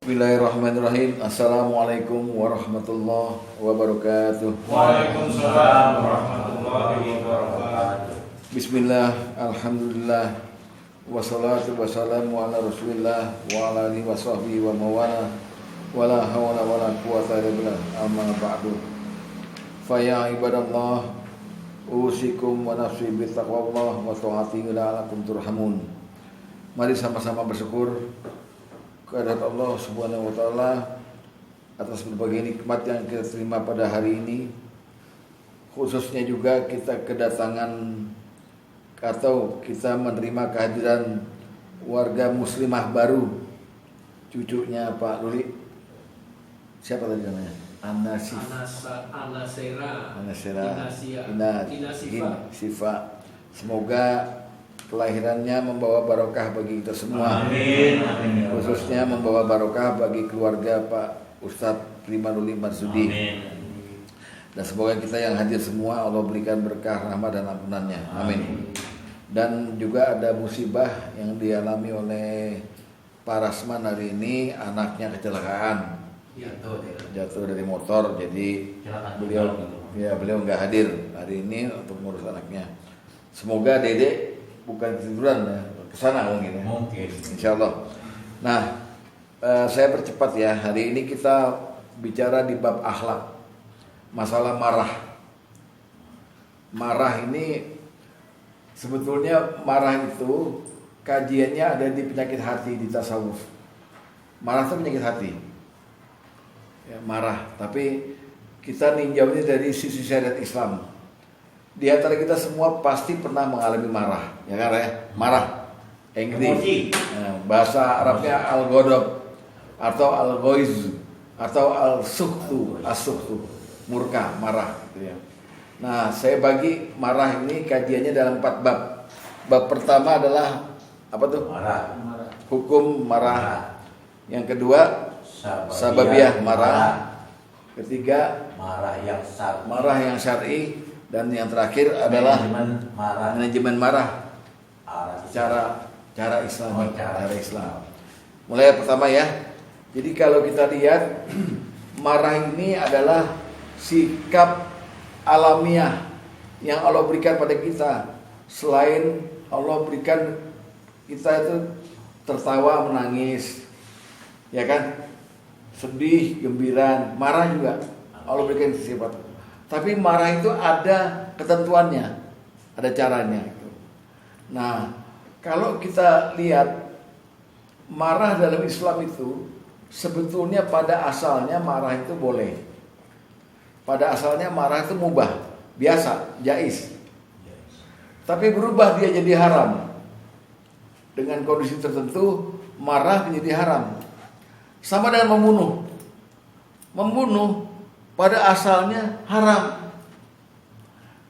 Bismillahirrahmanirrahim. Assalamualaikum warahmatullahi wabarakatuh. Waalaikumsalam warahmatullahi wabarakatuh. Bismillah, alhamdulillah, wassalatu wassalamu ala rasulillah wa ala alihi wa sahbihi wa mawala wala hawla wala quwata illa billah, amma ba'du. Faya ibadallah, usikum wa nafsi bittaqwallah wa ta'atihi la'alakum turhamun. Mari sama-sama bersyukur kehadirat Allah Subhanahu wa taala atas berbagai nikmat yang kita terima pada hari ini. Khususnya juga kita kedatangan atau kita menerima kehadiran warga muslimah baru, cucunya Pak Luli. Siapa tadi namanya? Anasera Sifa. Semoga kelahirannya membawa barokah bagi kita semua. Amin. Khususnya membawa barokah bagi keluarga Pak Ustadz Primanuli Marsudi. Dan semoga kita yang hadir semua Allah berikan berkah rahmat dan ampunannya. Amin. Dan juga ada musibah yang dialami oleh Pak Rasman hari ini, anaknya kecelakaan. Jatuh dari motor, jadi beliau nggak hadir hari ini untuk mengurus anaknya. Semoga Dede bukan tiduran ya, kesana mungkin ya. Mungkin. Insya Allah. Nah, saya percepat ya. Hari ini kita bicara di bab akhlak. Masalah marah. Marah ini sebetulnya marah itu kajiannya ada di penyakit hati di tasawuf. Marah itu penyakit hati. Ya, marah. Tapi kita ninjaunya dari sisi syariat Islam. Di antara kita semua pasti pernah mengalami marah, ya kan ya? Marah, angry. Nah, bahasa Arabnya al-ghadab atau al-ghaiz atau al-sukhtu, as-sukhtu, murka, marah gitu ya. Nah, saya bagi marah ini kajiannya dalam 4 bab. Bab pertama adalah apa tuh? Marah. Hukum marah. Yang kedua, sababiyah marah. Ketiga, marah yang syar'i. Dan yang terakhir adalah manajemen marah. Cara Islam. Cara Islam. Mulai pertama ya. Jadi kalau kita lihat marah ini adalah sikap alamiah yang Allah berikan pada kita. Selain Allah berikan kita itu tertawa, menangis, ya kan? Sedih, gembira, marah juga Allah berikan sifat. Tapi marah itu ada ketentuannya, ada caranya. Nah, kalau kita lihat marah dalam Islam itu sebetulnya pada asalnya marah itu boleh. Pada asalnya marah itu mubah, biasa, jaiz. Tapi berubah dia jadi haram. Dengan kondisi tertentu marah menjadi haram. Sama dengan membunuh. Membunuh pada asalnya haram.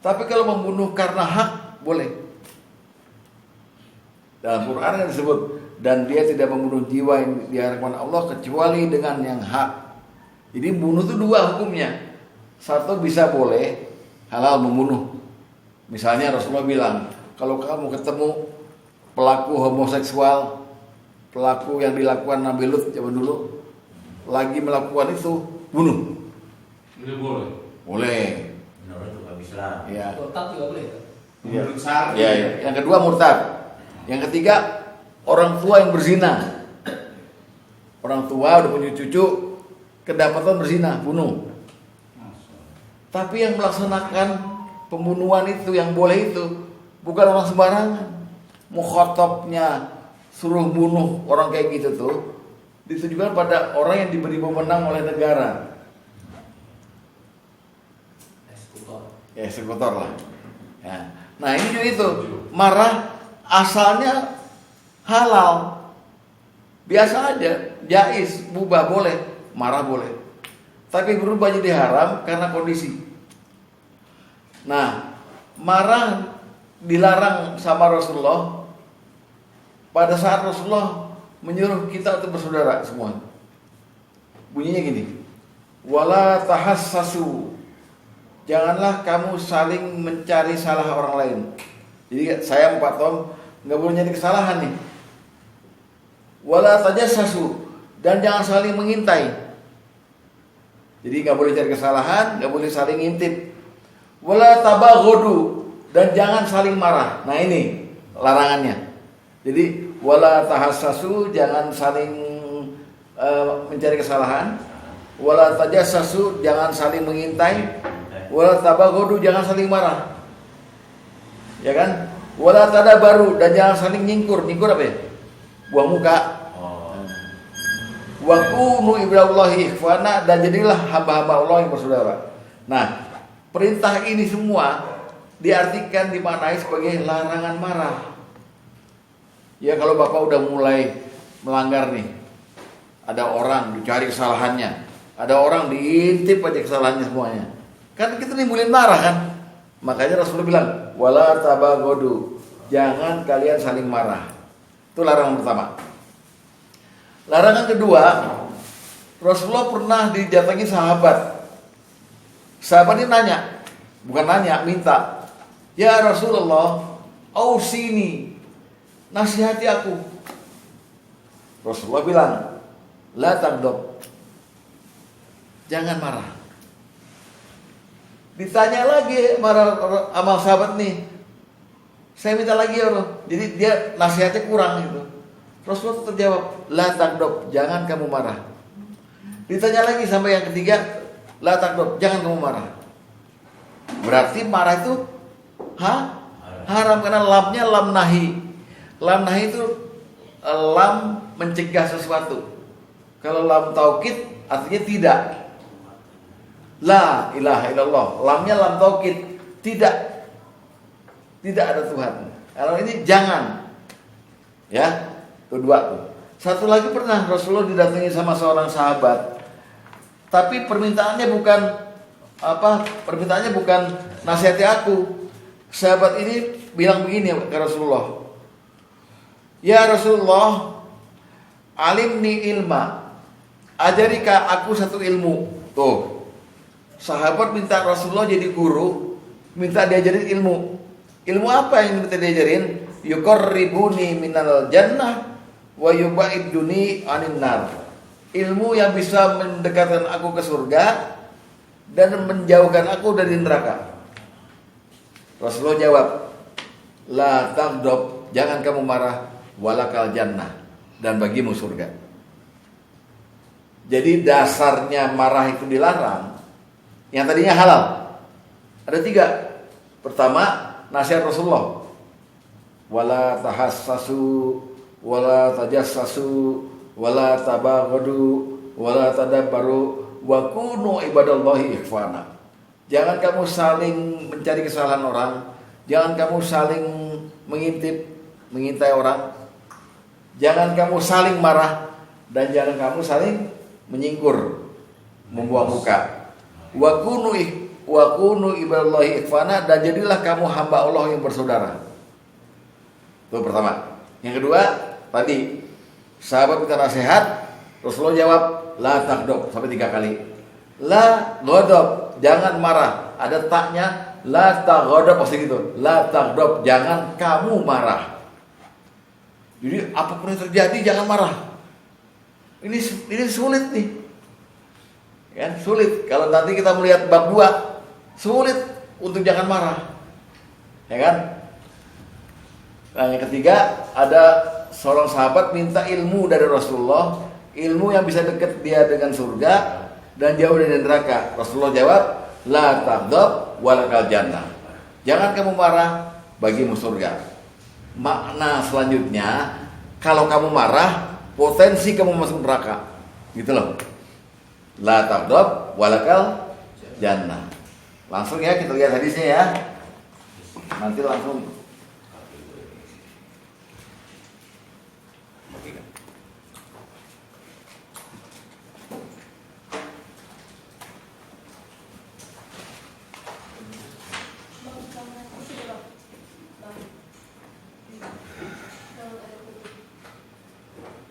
Tapi kalau membunuh karena hak boleh. Dalam Quran kan disebut, dan dia tidak membunuh jiwa yang diharapkan Allah kecuali dengan yang hak. Jadi bunuh itu 2 hukumnya. Satu bisa boleh halal membunuh. Misalnya Rasulullah bilang, kalau kamu ketemu pelaku homoseksual, pelaku yang dilakukan Nabi Lut zaman dulu, lagi melakukan itu, bunuh. Itu boleh. Boleh. Menurut hukum Islam. Ya. Murtad juga boleh. Ya. Ya. Yang kedua murtad. Yang ketiga orang tua yang berzina. Orang tua udah punya cucu, kedapatan berzina, bunuh. Tapi yang melaksanakan pembunuhan itu yang boleh itu bukan orang sembarangan. Mukhatabnya suruh bunuh orang kayak gitu tuh ditujukan pada orang yang diberi wewenang oleh negara. Eksekutor lah. Ya. Nah ini juga itu marah asalnya halal, biasa aja, jaiz, mubah boleh, marah boleh. Tapi berubah jadi haram karena kondisi. Nah marah dilarang sama Rasulullah pada saat Rasulullah menyuruh kita untuk bersaudara semua. Bunyinya gini, wala tahassasu. Janganlah kamu saling mencari salah orang lain. Jadi saya Pak Tom nggak boleh nyari kesalahan nih. Wala tajassasu, dan jangan saling mengintai. Jadi nggak boleh cari kesalahan, nggak boleh saling ngintip. Wala tabaghudu, dan jangan saling marah. Nah ini larangannya. Jadi wala tahassasu, jangan saling mencari kesalahan. Wala tajassasu, jangan saling mengintai. Wala tabaghudu, jangan saling marah. Ya kan? Wala tadabaru, dan jangan saling nyingkur. Nyingkur apa ya? Buang muka. Wa kunu ibadallahi ikhwana, dan jadilah hamba-hamba Allah yang bersaudara. Nah, perintah ini semua diartikan, dimaknai sebagai larangan marah. Ya kalau Bapak udah mulai melanggar nih, ada orang dicari kesalahannya, ada orang diintip aja kesalahannya semuanya, kan kita nimbulin marah kan. Makanya Rasulullah bilang, wala tabaghudu, jangan kalian saling marah. Itu larangan pertama. Larangan kedua, Rasulullah pernah didatangi sahabat. Sahabat ini nanya, bukan nanya, minta. Ya Rasulullah, ausini, nasihati aku. Rasulullah bilang, la taghdab, jangan marah. Ditanya lagi sama sahabat nih, saya minta lagi ya Rasul. Jadi dia nasihatnya kurang gitu. Rasulullah tetap jawab, la taghdab, jangan kamu marah. Ditanya lagi sampai yang ketiga, la taghdab, jangan kamu marah. Berarti marah itu haram, karena lamnya lam nahi. Lam nahi itu lam mencegah sesuatu. Kalau lam taukid artinya tidak. La ilaha illallah, lamnya lam taukid, tidak ada Tuhan. Kalau ini jangan. Ya, kedua tuh. Satu lagi pernah Rasulullah didatangi sama seorang sahabat. Tapi permintaannya bukan nasihati aku. Sahabat ini bilang begini ke Rasulullah. Ya Rasulullah, alimni ilma, ajarikah aku satu ilmu. Tuh, sahabat minta Rasulullah jadi guru, minta diajarin ilmu. Ilmu apa yang minta diajarin? Yuqarribuni minal jannah wa yubaiduni anin nar. Ilmu yang bisa mendekatkan aku ke surga dan menjauhkan aku dari neraka. Rasulullah jawab, la taghdab, jangan kamu marah, walakal jannah, dan bagimu surga. Jadi dasarnya marah itu dilarang. Yang tadinya halal ada 3. Pertama, nasihat Rasulullah, wala tahassasu, wala tajassasu, wala tabaghadu, wala tadabbaru, wa kunu ibadallahi ikhwana. Jangan kamu saling mencari kesalahan orang, jangan kamu saling mengintai orang, jangan kamu saling marah, dan jangan kamu saling menyingkur, membuang muka. Wa kunu ibadallahi ikhwana, dan jadilah kamu hamba Allah yang bersaudara. Itu pertama. Yang kedua, tadi sahabat minta nasihat, Rasulullah jawab, la taghdab, sampai 3 kali. La ghadab, jangan marah. Ada taknya, la taghdab, pasti gitu. La taghdab, jangan kamu marah. Jadi apapun yang terjadi jangan marah. Ini sulit nih. Kan sulit. Kalau nanti kita melihat bab 2, sulit untuk jangan marah. Ya kan? Nah, yang ketiga, ada seorang sahabat minta ilmu dari Rasulullah, ilmu yang bisa dekat dia dengan surga dan jauh dari neraka. Rasulullah jawab, la taghdab walakal jannah. Jangan kamu marah, bagimu surga. Makna selanjutnya, kalau kamu marah, potensi kamu masuk neraka. Gitu loh. La taghdab walakal jannah. Langsung ya kita lihat hadisnya ya. Nanti langsung.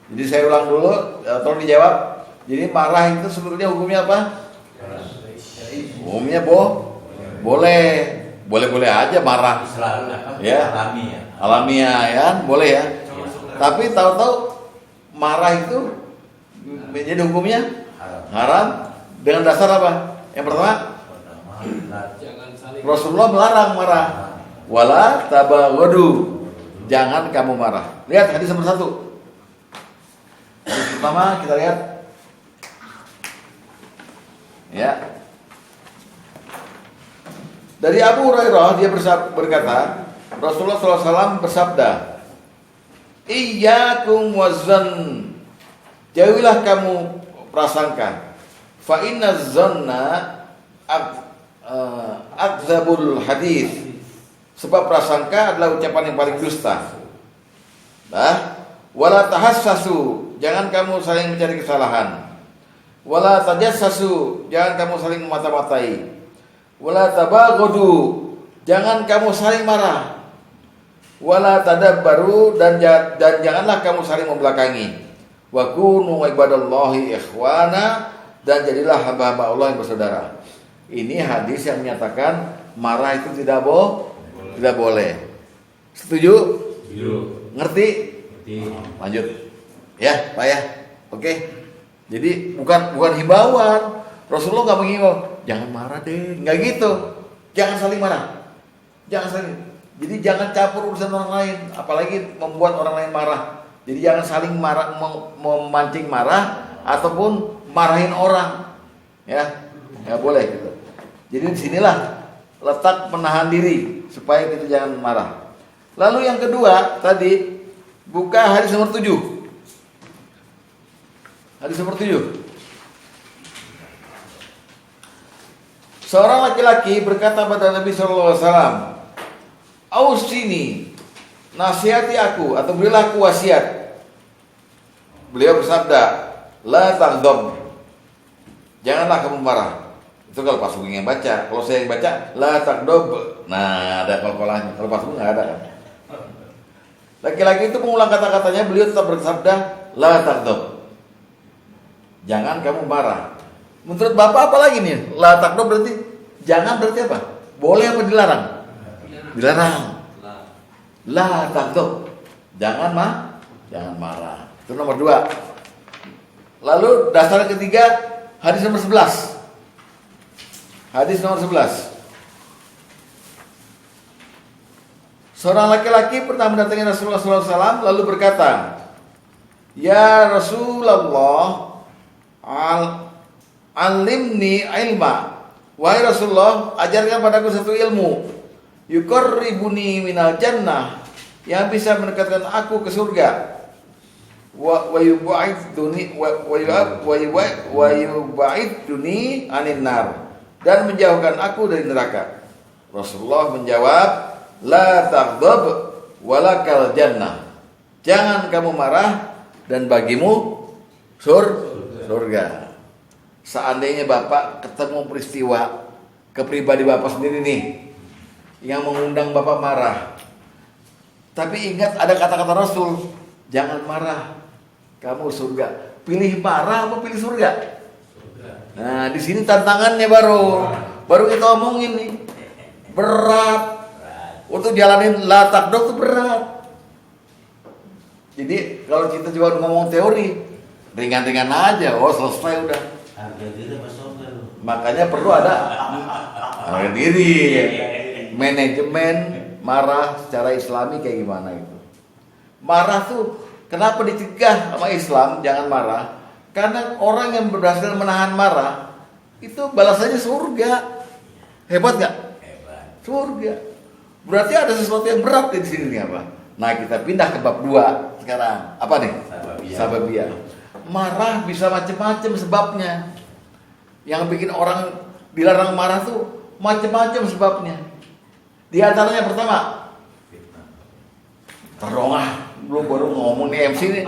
Jadi saya ulang dulu, tolong dijawab. Jadi marah itu sebetulnya hukumnya apa? Hukumnya boleh aja marah. Ya, alamiah ya, boleh ya. Tapi tahu-tahu marah itu Jadi hukumnya haram dengan dasar apa? Yang pertama, Rasulullah melarang marah. Wala tabaghadu. Jangan kamu marah. Lihat hadis nomor 1. Hadis pertama kita lihat. Ya. Dari Abu Hurairah dia berkata, Rasulullah SAW bersabda, Iyyakum wazzan. Jauhilah kamu prasangka. Fa inna zanna akzabul hadis. Sebab prasangka adalah ucapan yang paling dusta. Nah, wala tahassasu, jangan kamu saling mencari kesalahan. Wala tajassasu, jangan kamu saling memata-matai. Wala tabaghadu, jangan kamu saling marah. Wala tadabbaru, dan janganlah kamu saling membelakangi. Wa kunu ibadallahi ikhwana, dan jadilah hamba-hamba Allah yang bersaudara. Ini hadis yang menyatakan marah itu tidak boleh. Setuju? Ngerti? Lanjut. Ya, Pak ya. Oke. Jadi bukan himbauan. Rasulullah nggak menghimbau, jangan marah deh, nggak gitu. Jangan saling marah. Jadi jangan campur urusan orang lain, apalagi membuat orang lain marah. Jadi jangan saling marah, memancing marah ataupun marahin orang. Ya, nggak boleh gitu. Jadi disinilah letak menahan diri supaya kita jangan marah. Lalu yang kedua tadi, buka hadis nomor 7. Hadis nomor 7. Seorang laki-laki berkata pada Nabi SAW, Ausini, nasihati aku atau berilah aku wasiat. Beliau bersabda, La taghdab, janganlah kamu marah. Itu kalau Pak Sugeng yang baca. Kalau saya yang baca, La taghdab. Nah, ada kol-kolanya. Kalau Pak Sugeng nggak ada kan. Laki-laki itu mengulang kata-katanya, beliau tetap bersabda, La taghdab, jangan kamu marah. Menurut Bapak apa lagi nih? La taghdab berarti jangan, berarti apa? Boleh apa dilarang? Dilarang. La taghdab, jangan marah. Itu nomor 2. Lalu dasar ketiga, hadis nomor 11. Hadis nomor 11. Seorang laki-laki pernah mendatangi Rasulullah SAW lalu berkata, Ya Rasulullah, alimni ilma. Wahai Rasulullah, ajarkan padaku satu ilmu. Yuqarribuni minal jannah, yang bisa mendekatkan aku ke surga. Wa yubaiduni anin nar, dan menjauhkan aku dari neraka. Rasulullah menjawab, La taghdab walakal jannah, jangan kamu marah dan bagimu surga. Seandainya Bapak ketemu peristiwa kepribadi Bapak sendiri nih yang mengundang Bapak marah, tapi ingat ada kata-kata Rasul, jangan marah, kamu surga. Pilih marah apa pilih surga? Nah, di sini tantangannya baru kita omongin nih. Berat. Untuk jalanin la taghdab itu berat. Jadi kalau kita coba ngomong teori, ringan-ringan aja, selesai udah. Makanya perlu ada harga diri, manajemen marah secara Islami kayak gimana itu. Marah tuh kenapa dicegah sama Islam jangan marah? Karena orang yang berhasil menahan marah itu balasannya surga. Hebat nggak? Hebat. Surga. Berarti ada sesuatu yang berat di sini nih apa? Nah, kita pindah ke bab 2 sekarang. Apa nih? Sababiyah. Marah bisa macam-macam sebabnya. Yang bikin orang dilarang marah tuh macam-macam sebabnya. Di antaranya pertama, belum baru ngomong nih MC nih.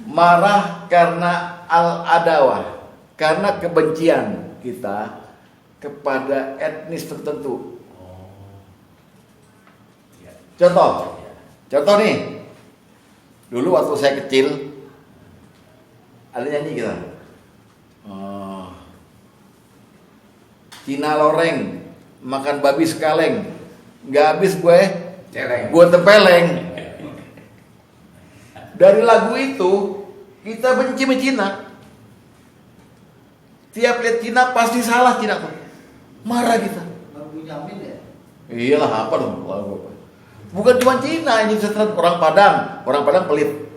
Marah karena al-adawah, karena kebencian kita kepada etnis tertentu. Contoh nih, dulu waktu saya kecil ada nyanyi kita, Cina loreng makan babi sekaleng, nggak habis gue tempeleng. Dari lagu itu Kita benci sama Cina. Tiap lihat Cina pasti salah Cina tuh. Marah kita. Baru jamin ya. Iyalah apa dong? Bukan cuma Cina, ini setelah orang Padang pelit.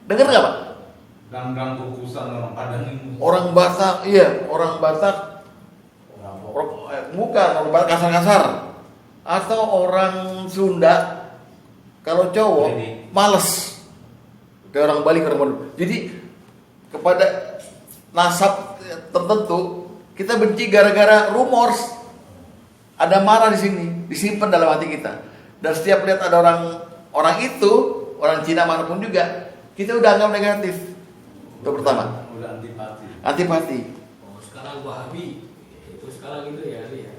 Dengar nggak Pak? Gang-gang kukusan orang Padang ini. Orang Batak, iya orang Batak. Bukan orang Batak kasar-kasar. Atau orang Sunda kalau cowok males. Kayak orang Bali, orang Bandung. Jadi kepada nasab tertentu kita benci gara-gara rumors. Ada marah di sini, disimpan dalam hati kita. Dan setiap lihat ada orang itu, orang Cina manapun juga, kita udah anggap negatif. Itu pertama. Udah Antipati. Oh, sekarang Wahabi. Itu sekarang gitu ya, Ali ya.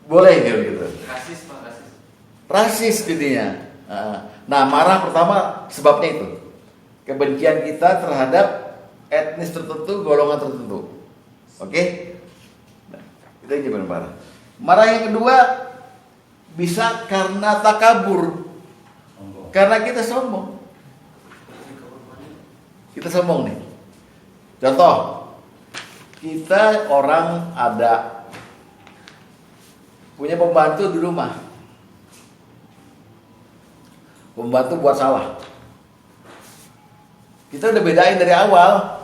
Boleh gitu. Rasis Pak, rasis. Rasis jadinya. Nah, marah pertama sebabnya itu. Kebencian kita terhadap etnis tertentu, golongan tertentu. Oke? Nah, itu yang jadi marah. Marah yang kedua bisa karena takabur. Karena kita sombong. Kita sombong nih. Contoh, kita orang ada punya pembantu di rumah. Pembantu buat salah. Kita udah bedain dari awal.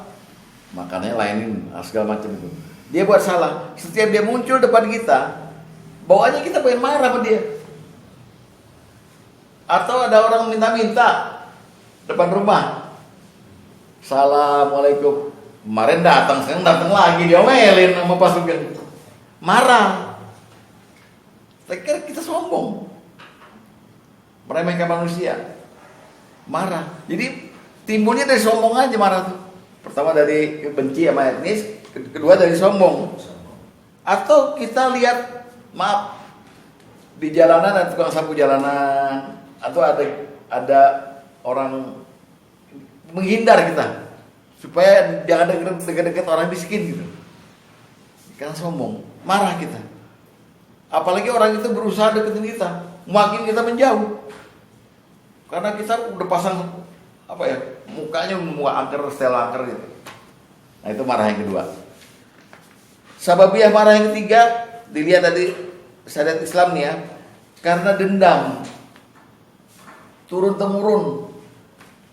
Makanya lainin segala macam itu. Dia buat salah. Setiap dia muncul depan kita, bawaannya kita pengen marah sama dia. Atau ada orang minta-minta depan rumah. Assalamualaikum. Kemarin datang, sekarang datang lagi, diomelin sama Pak Sugeng. Marah. Saya kira kita sombong. Meremehkan manusia. Marah. Jadi timbulnya dari sombong aja marah tuh. Pertama dari benci sama etnis, kedua dari sombong. Atau kita lihat, maaf, di jalanan ada tukang sapu jalanan, atau ada orang menghindar kita supaya jangan dekat-dekat orang miskin gitu. Karena sombong, marah kita. Apalagi orang itu berusaha deketin kita, makin kita menjauh. Karena kita udah pasang mukanya muka angker, setel angker gitu. Nah, itu marah yang kedua. Sababiah marah yang ketiga, dilihat tadi syariat Islam nih ya, karena dendam. Turun temurun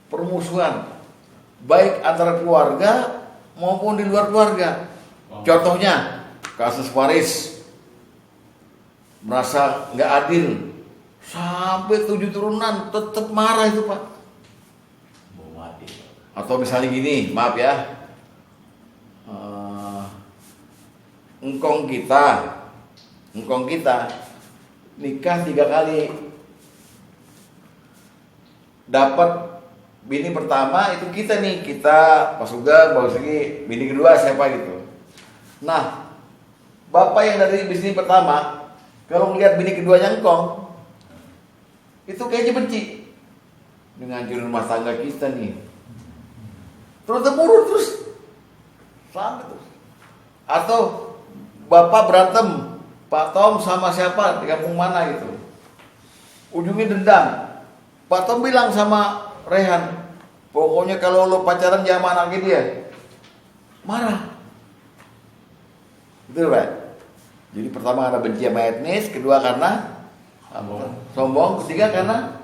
permusuhan baik antara keluarga maupun di luar keluarga. Contohnya kasus Faris, merasa nggak adil sampai 7 turunan tetap marah itu Pak. Atau misalnya gini, maaf ya, engkong kita nikah 3 kali, dapat bini pertama itu kita Pak Sugeng, Pak Segi, bini kedua siapa gitu. Nah, bapak yang dari bini pertama kalau melihat bini keduanya engkong, itu kayaknya benci dengan hancurin rumah tangga kita nih. Terus temurun terus sampai terus. Atau bapak berantem Pak Tom sama siapa di kampung mana gitu, ujungnya dendam. Pak Tom bilang sama Rehan, pokoknya kalau lo pacaran jangan sama anaknya dia. Marah. Betul Pak? Jadi pertama karena benci sama etnis, kedua karena sombong, ketiga karena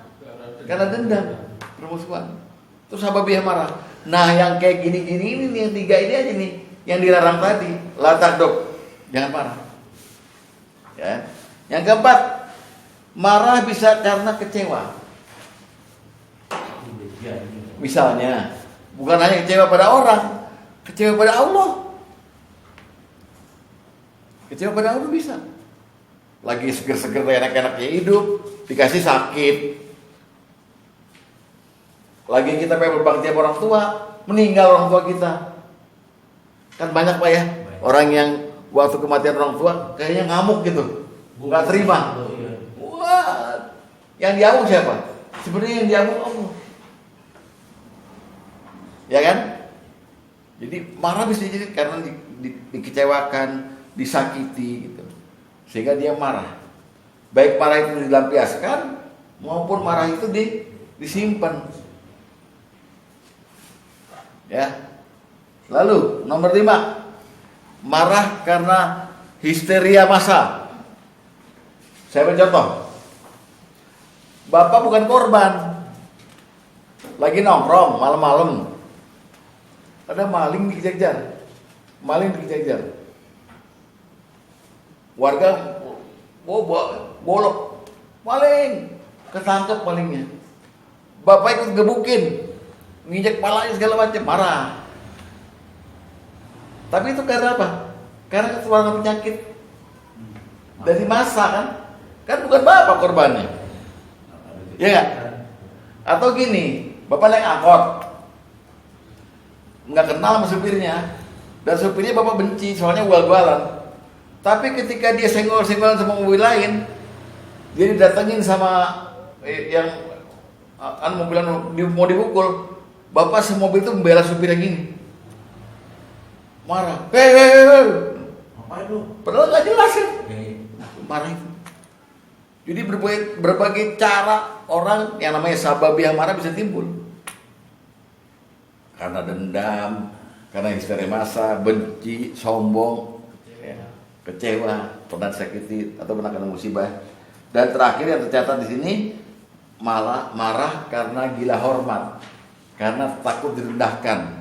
dendam, permusuhan. Terus sababiah marah. Nah, yang kayak gini-gini ini nih, yang 3 ini aja nih yang dilarang tadi. Latadok, jangan marah. Ya. Yang keempat, marah bisa karena kecewa. Misalnya, bukan hanya kecewa pada orang, kecewa pada Allah. Kecewa pada Allah bisa. Lagi seger-seger enak-enaknya hidup, dikasih sakit. Lagi kita pengen berbakti sama orang tua, meninggal orang tua kita. Kan banyak Pak ya, orang yang waktu kematian orang tua kayaknya ngamuk gitu, nggak terima. Wah, yang diamuk siapa? Sebenarnya yang diamuk Allah. Ya kan? Jadi marah bisa jadi karena dikecewakan, disakiti gitu. Sehingga dia marah. Baik marah itu dilampiaskan maupun marah itu disimpan. Ya. Lalu nomor 5, marah karena histeria massa. Saya beri contoh. Bapak bukan korban, lagi nongkrong malam-malam, ada maling dikejar-kejar, warga bolok, maling, ketangkep malingnya. Bapak ikut gebukin, nginjek palanya segala macam, marah. Tapi itu karena apa? Karena ketularan penyakit dari massa kan bukan bapak korbannya, ya nggak? Atau gini, bapak naik angkot, nggak kenal sama supirnya, dan supirnya bapak benci, soalnya ugal-ugalan. Tapi ketika dia senggol-senggolan sama mobil lain, dia didatengin sama yang mobilan mau dipukul, bapak semobil itu membela supirnya gini, marah, Apa itu? padahal nggak jelas ya, marah itu. Jadi berbagai cara orang yang namanya sababiah marah bisa timbul. Karena dendam, karena histeria massa, benci, sombong, kecewa, pernah disakiti atau pernah kena musibah. Dan terakhir yang tercatat di sini malah marah karena gila hormat, karena takut direndahkan,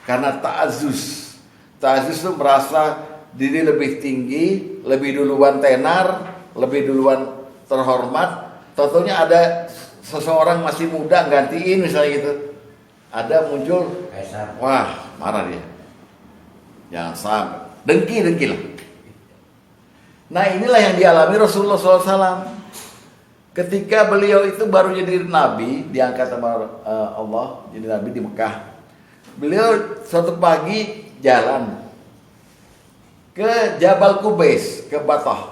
karena ta'azus. Ta'azus itu merasa diri lebih tinggi, lebih duluan tenar, lebih duluan terhormat. Tentunya ada seseorang masih muda gantiin misalnya gitu, ada muncul Kaisar. wah marah dia, jangan sampai dengki lah. Nah inilah yang dialami Rasulullah SAW ketika beliau itu baru jadi nabi, diangkat sama Allah jadi nabi di Mekah. Beliau suatu pagi jalan ke Jabal Qubais, ke Batah,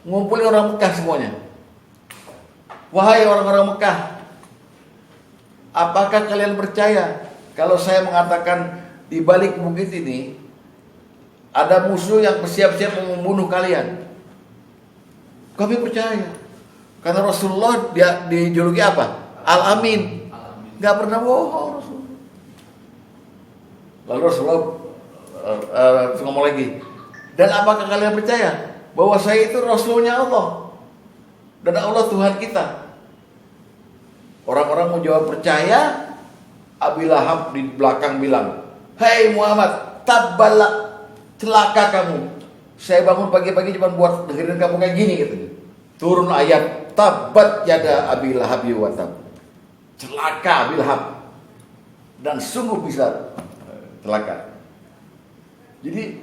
ngumpulin orang Mekah semuanya. Wahai orang-orang Mekah, apakah kalian percaya kalau saya mengatakan di balik bukit ini ada musuh yang bersiap-siap membunuh kalian? Kami percaya. Karena Rasulullah dia dijuluki apa? Al-Amin. Gak pernah bohong Rasulullah. Lalu Rasulullah ngomong lagi, dan apakah kalian percaya bahwa saya itu Rasulnya Allah dan Allah Tuhan kita? Orang-orang mau jawab percaya. Abi Lahab di belakang bilang, hei Muhammad, tabbalak, celaka kamu. Saya bangun pagi-pagi cuma buat dengerin kamu kayak gini gitu. Turun ayat, tabat yada Abi Lahab wa tab. Celaka Abi Lahab, dan sungguh bisa celaka. Jadi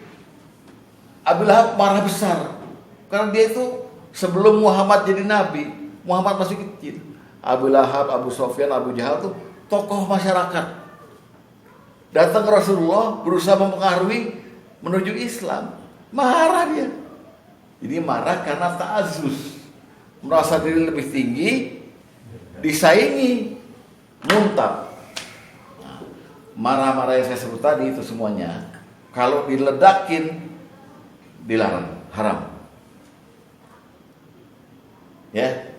Abi Lahab marah besar karena dia itu sebelum Muhammad jadi nabi, Muhammad masih kecil. Abu Lahab, Abu Sofyan, Abu Jahal tuh tokoh masyarakat. Datang ke Rasulullah berusaha mempengaruhi menuju Islam. Marah dia. Jadi marah karena ta'azus, merasa diri lebih tinggi, disaingi, muntab. Nah, marah-marah yang saya sebut tadi itu semuanya kalau diledakin dilarang, haram. Ya.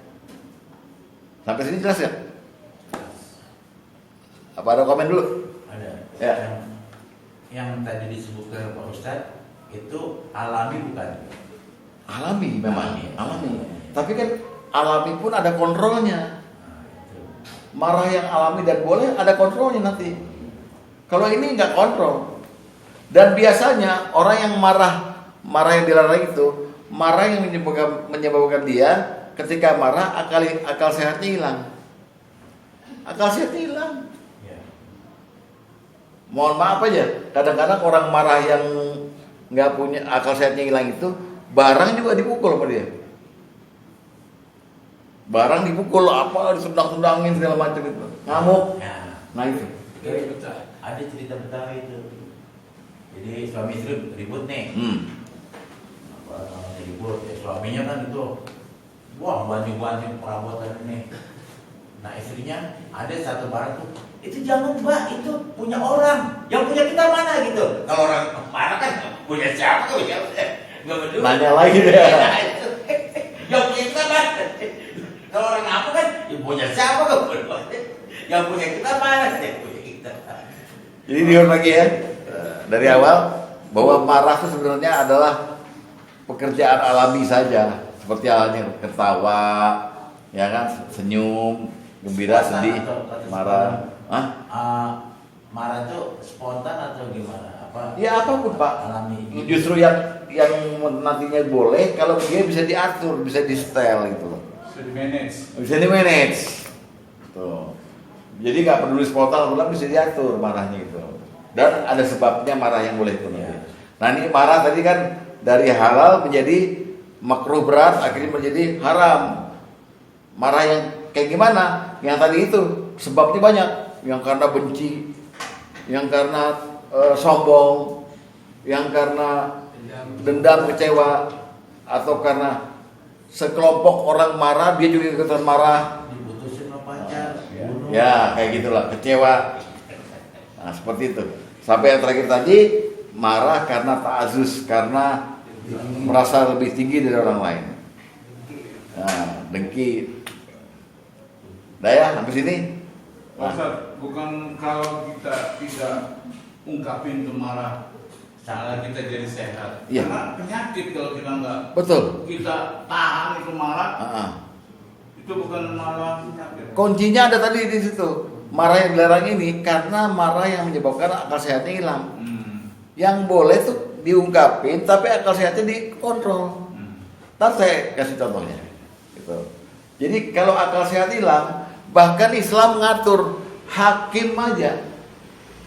Sampai sini jelas ya? Apa ada komen dulu? Ada. Ya. Yang tadi disebutkan Pak Ustadz itu alami bukan? Alami memang, Alami. alami. Tapi kan alami pun ada kontrolnya. Nah, itu. Marah yang alami dan boleh ada kontrolnya nanti. Kalau ini nggak kontrol. Dan biasanya orang yang marah yang dilarang itu, marah yang menyebabkan dia ketika marah akal sehatnya hilang. Akal sehatnya hilang. Ya. Mohon maaf aja, kadang-kadang orang marah yang nggak punya akal sehatnya hilang itu, barang juga dipukul sama dia. Barang dipukul apa, disendang-sendangin segala macam itu, ngamuk. Ya. Nah itu. Garis pecah. Ada cerita Betawi itu. Jadi suami istri ribut nih. Apa namanya ribut? Ya, suaminya kan itu, wah banyak perabotan ini. Nah istrinya ada satu barang tuh, itu jangan mbak, itu punya orang, yang punya kita mana gitu. Kalau orang marah kan punya siapa tuh ya? Nggak peduli. Nanya lagi deh. Yang punya kita mana? Kalau orang apa kan, ya punya siapa kok? Yang punya kita mana? Yang punya kita. Jadi diulang lagi ya dari awal bahwa marah itu sebenarnya adalah pekerjaan alami saja, seperti halnya ketawa, ya kan, senyum, gembira, sedih, marah. Hah? Marah itu spontan atau gimana? Apa? Ya apapun Pak. Alami. Justru yang nantinya boleh kalau dia bisa diatur, bisa di setel gitu loh. Bisa di manage. Tuh. Jadi nggak peduli spontan, ulang bisa diatur marahnya itu. Dan ada sebabnya marah yang boleh itu nanti. Nah ini marah tadi kan dari halal menjadi makruh berat, akhirnya menjadi haram. Marah yang kayak gimana? Yang tadi itu sebabnya banyak. Yang karena benci, yang karena sombong, yang karena dendam, kecewa, atau karena sekelompok orang marah dia juga ikutan marah. Diputusin sama pacar. Ya kayak gitulah, kecewa. Nah seperti itu. Sampai yang terakhir tadi marah karena ta'azus, karena merasa lebih tinggi dari orang lain. Nah, dengki. Udah ya, sampai sini. Ustaz, bukan kalau kita tidak ungkapin itu marah, salah kita jadi sehat. Iya. Karena penyakit kalau kita nggak Betul. kita tahan itu marah, Ah. itu bukan marah penyakit. Kuncinya ada tadi di situ. Marah yang dilarang ini karena marah yang menyebabkan akal sehatnya hilang. Yang boleh tuh diungkapin, tapi akal sehatnya dikontrol. Ntar saya kasih contohnya. Gitu. Jadi kalau akal sehat hilang, bahkan Islam ngatur hakim aja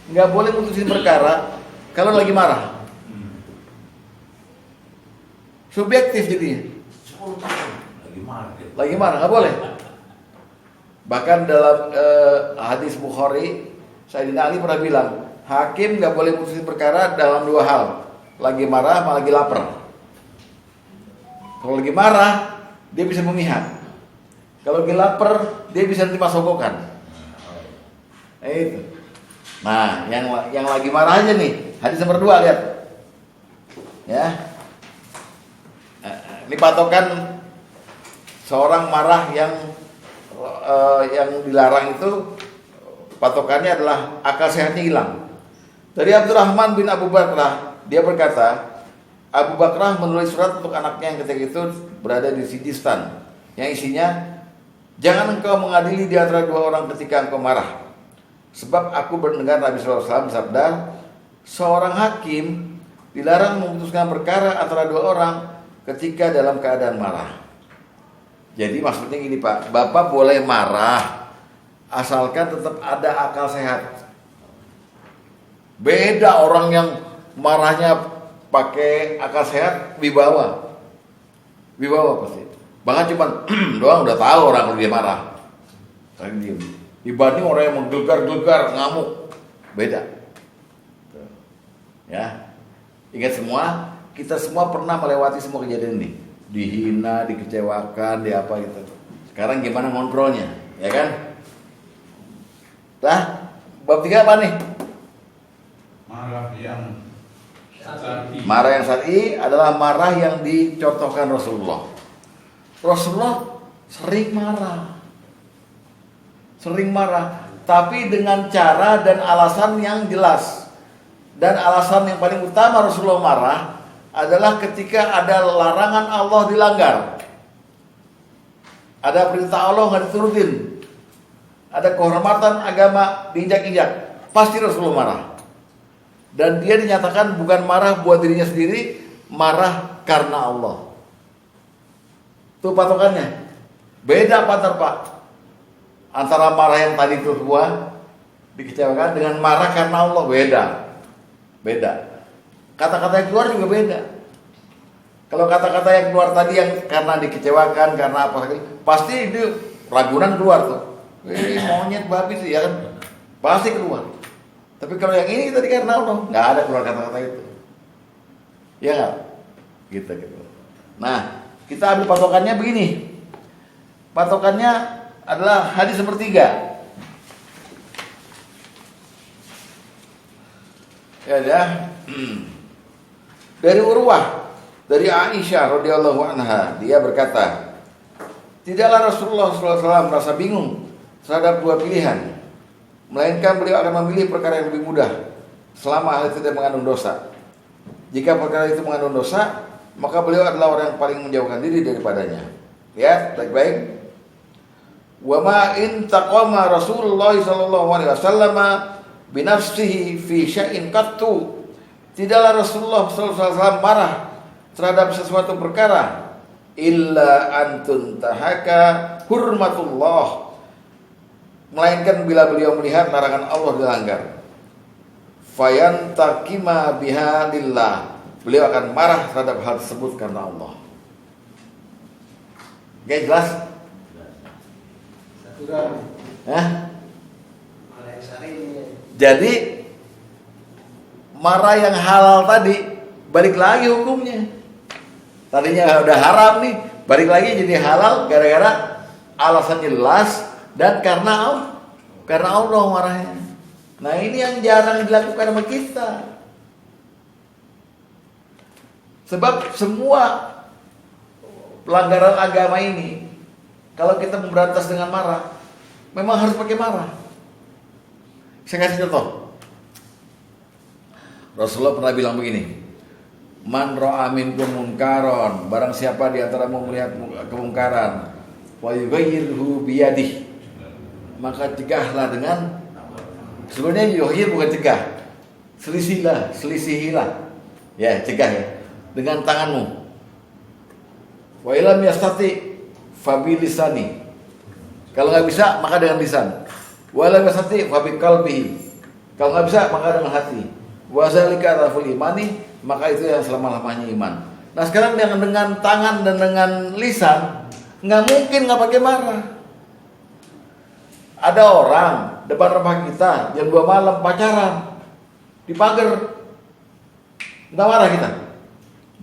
nggak boleh mutusin perkara kalau lagi marah. Subjektif jadinya. 10 tahun lagi marah. Lagi marah nggak boleh. Bahkan dalam hadis Bukhari, Sayyidina Ali pernah bilang, hakim nggak boleh putusin perkara dalam dua hal, lagi marah sama lagi lapar. Kalau lagi marah, dia bisa memihak. Kalau lagi lapar, dia bisa nerima sogokan. Itu. Nah, yang lagi marah aja nih, hadis nomor 2 lihat. Ya. Ini patokan seorang marah yang dilarang itu, patokannya adalah akal sehatnya hilang. Dari Abdurrahman bin Abu Bakrah, dia berkata, Abu Bakrah menulis surat untuk anaknya yang ketika itu berada di Sijistan, yang isinya, jangan engkau mengadili di antara dua orang ketika engkau marah. Sebab aku mendengar Nabi SAW bersabda, seorang hakim dilarang memutuskan perkara antara dua orang ketika dalam keadaan marah. Jadi maksudnya gini Pak, Bapak boleh marah asalkan tetap ada akal sehat. Beda orang yang marahnya pakai akal sehat, wibawa pasti. Bahkan cuman doang udah tahu orang kalau dia marah. Dibanding orang yang menggegar-gegar, ngamuk, beda. Ya, ingat semua, kita semua pernah melewati semua kejadian ini. Dihina, dikecewakan, di apa gitu. Sekarang gimana ngontrolnya, ya kan? Nah, bab 3 apa nih? Marah yang syar'i adalah marah yang dicontohkan Rasulullah. Rasulullah sering marah, tapi dengan cara dan alasan yang jelas. Dan alasan yang paling utama Rasulullah marah adalah ketika ada larangan Allah dilanggar, ada perintah Allah nggak diturutin, ada kehormatan agama diinjak-injak, pasti Rasulullah marah. Dan dia dinyatakan bukan marah buat dirinya sendiri, marah karena Allah. Itu patokannya. Beda Pak antara marah yang tadi itu semua dikecewakan dengan marah karena Allah, beda. Kata-kata yang keluar juga beda. Kalau kata-kata yang keluar tadi yang karena dikecewakan, karena apa, pasti itu ragunan keluar tuh. Monyet babi sih ya kan, pasti keluar. Tapi kalau yang ini tadi karena Allah, nggak ada keluar kata-kata itu. Ya nggak? Gitu. Nah, kita ambil patokannya begini. Patokannya adalah hadis nomor 3. Ya. Dari Urwah, dari Aisyah radhiyallahu anha, dia berkata, tidaklah Rasulullah SAW merasa bingung terhadap dua pilihan. melainkan beliau akan memilih perkara yang lebih mudah selama hal itu tidak mengandung dosa. Jika perkara itu mengandung dosa, maka beliau adalah orang yang paling menjauhkan diri daripadanya. Lihat baik-baik. Wa ma in taqama Rasulullah sallallahu alaihi wasallam bi nafsihi fi syai'in qattu. Tidaklah Rasulullah sallallahu alaihi wasallam marah terhadap sesuatu perkara illa antun tahaka hurmatullah, melainkan bila beliau melihat larangan Allah dilanggar. Fayantakima biha lillah, beliau akan marah terhadap hal tersebut karena Allah. Oke, jelas? Jadi marah yang halal tadi balik lagi hukumnya. Tadinya udah haram nih, balik lagi jadi halal gara-gara alasan jelas dan karena Allah marahnya. Nah, ini yang jarang dilakukan sama kita. Sebab semua pelanggaran agama ini, kalau kita memberantas dengan marah, memang harus pakai marah. Saya kasih contoh. Rasulullah pernah bilang begini, man ra'a minkum munkaron, barang siapa di antaramu melihat kemungkaran, wa yughayyirhu biyadihi, maka cegahlah dengan, sebenarnya yughayir bukan cegah, selisihilah. Ya, cegah ya, dengan tanganmu. Wa ilam yastati fabi lisani, kalau nggak bisa maka dengan lisan. Wa lam yastati fabi qalbihi, kalau nggak bisa maka dengan hati. Wa zalika raful imani, maka itu yang selama-lamanya iman. Nah, sekarang dengan tangan dan dengan lisan nggak mungkin nggak pakai marah. Ada orang depan rumah kita jam 2 malam pacaran di pagar, nggak marah kita?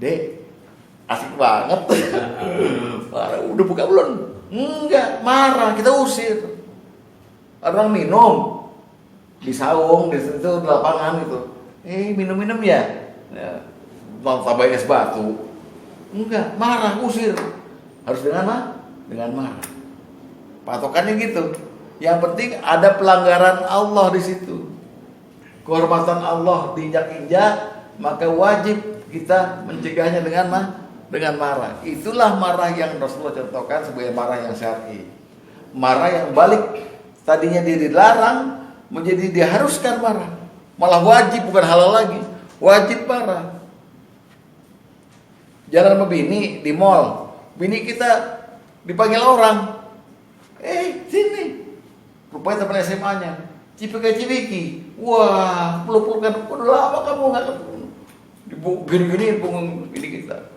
Dek, asik banget. Marah, udah buka belum? Enggak, marah, kita usir. Orang minum di saung, di situ di lapangan itu. Minum-minum ya? Tambah es batu. Enggak, marah, usir. Harus dengan marah. Patokannya gitu. Yang penting ada pelanggaran Allah di situ. Kehormatan Allah diinjak-injak, maka wajib kita mencegahnya dengan marah. Itulah marah yang Rasulullah contohkan sebagai marah yang syar'i. Marah yang balik, tadinya dia dilarang menjadi diharuskan marah. Malah wajib, bukan halal lagi. Wajib marah. Jalan sama bini di mall, bini kita dipanggil orang. Sini. Rupanya teman SMA-nya. Cipika-cipiki. Wah, peluk-pelukan. Udah lama kamu nggak ketemu. Gini-gini punggung ini kita.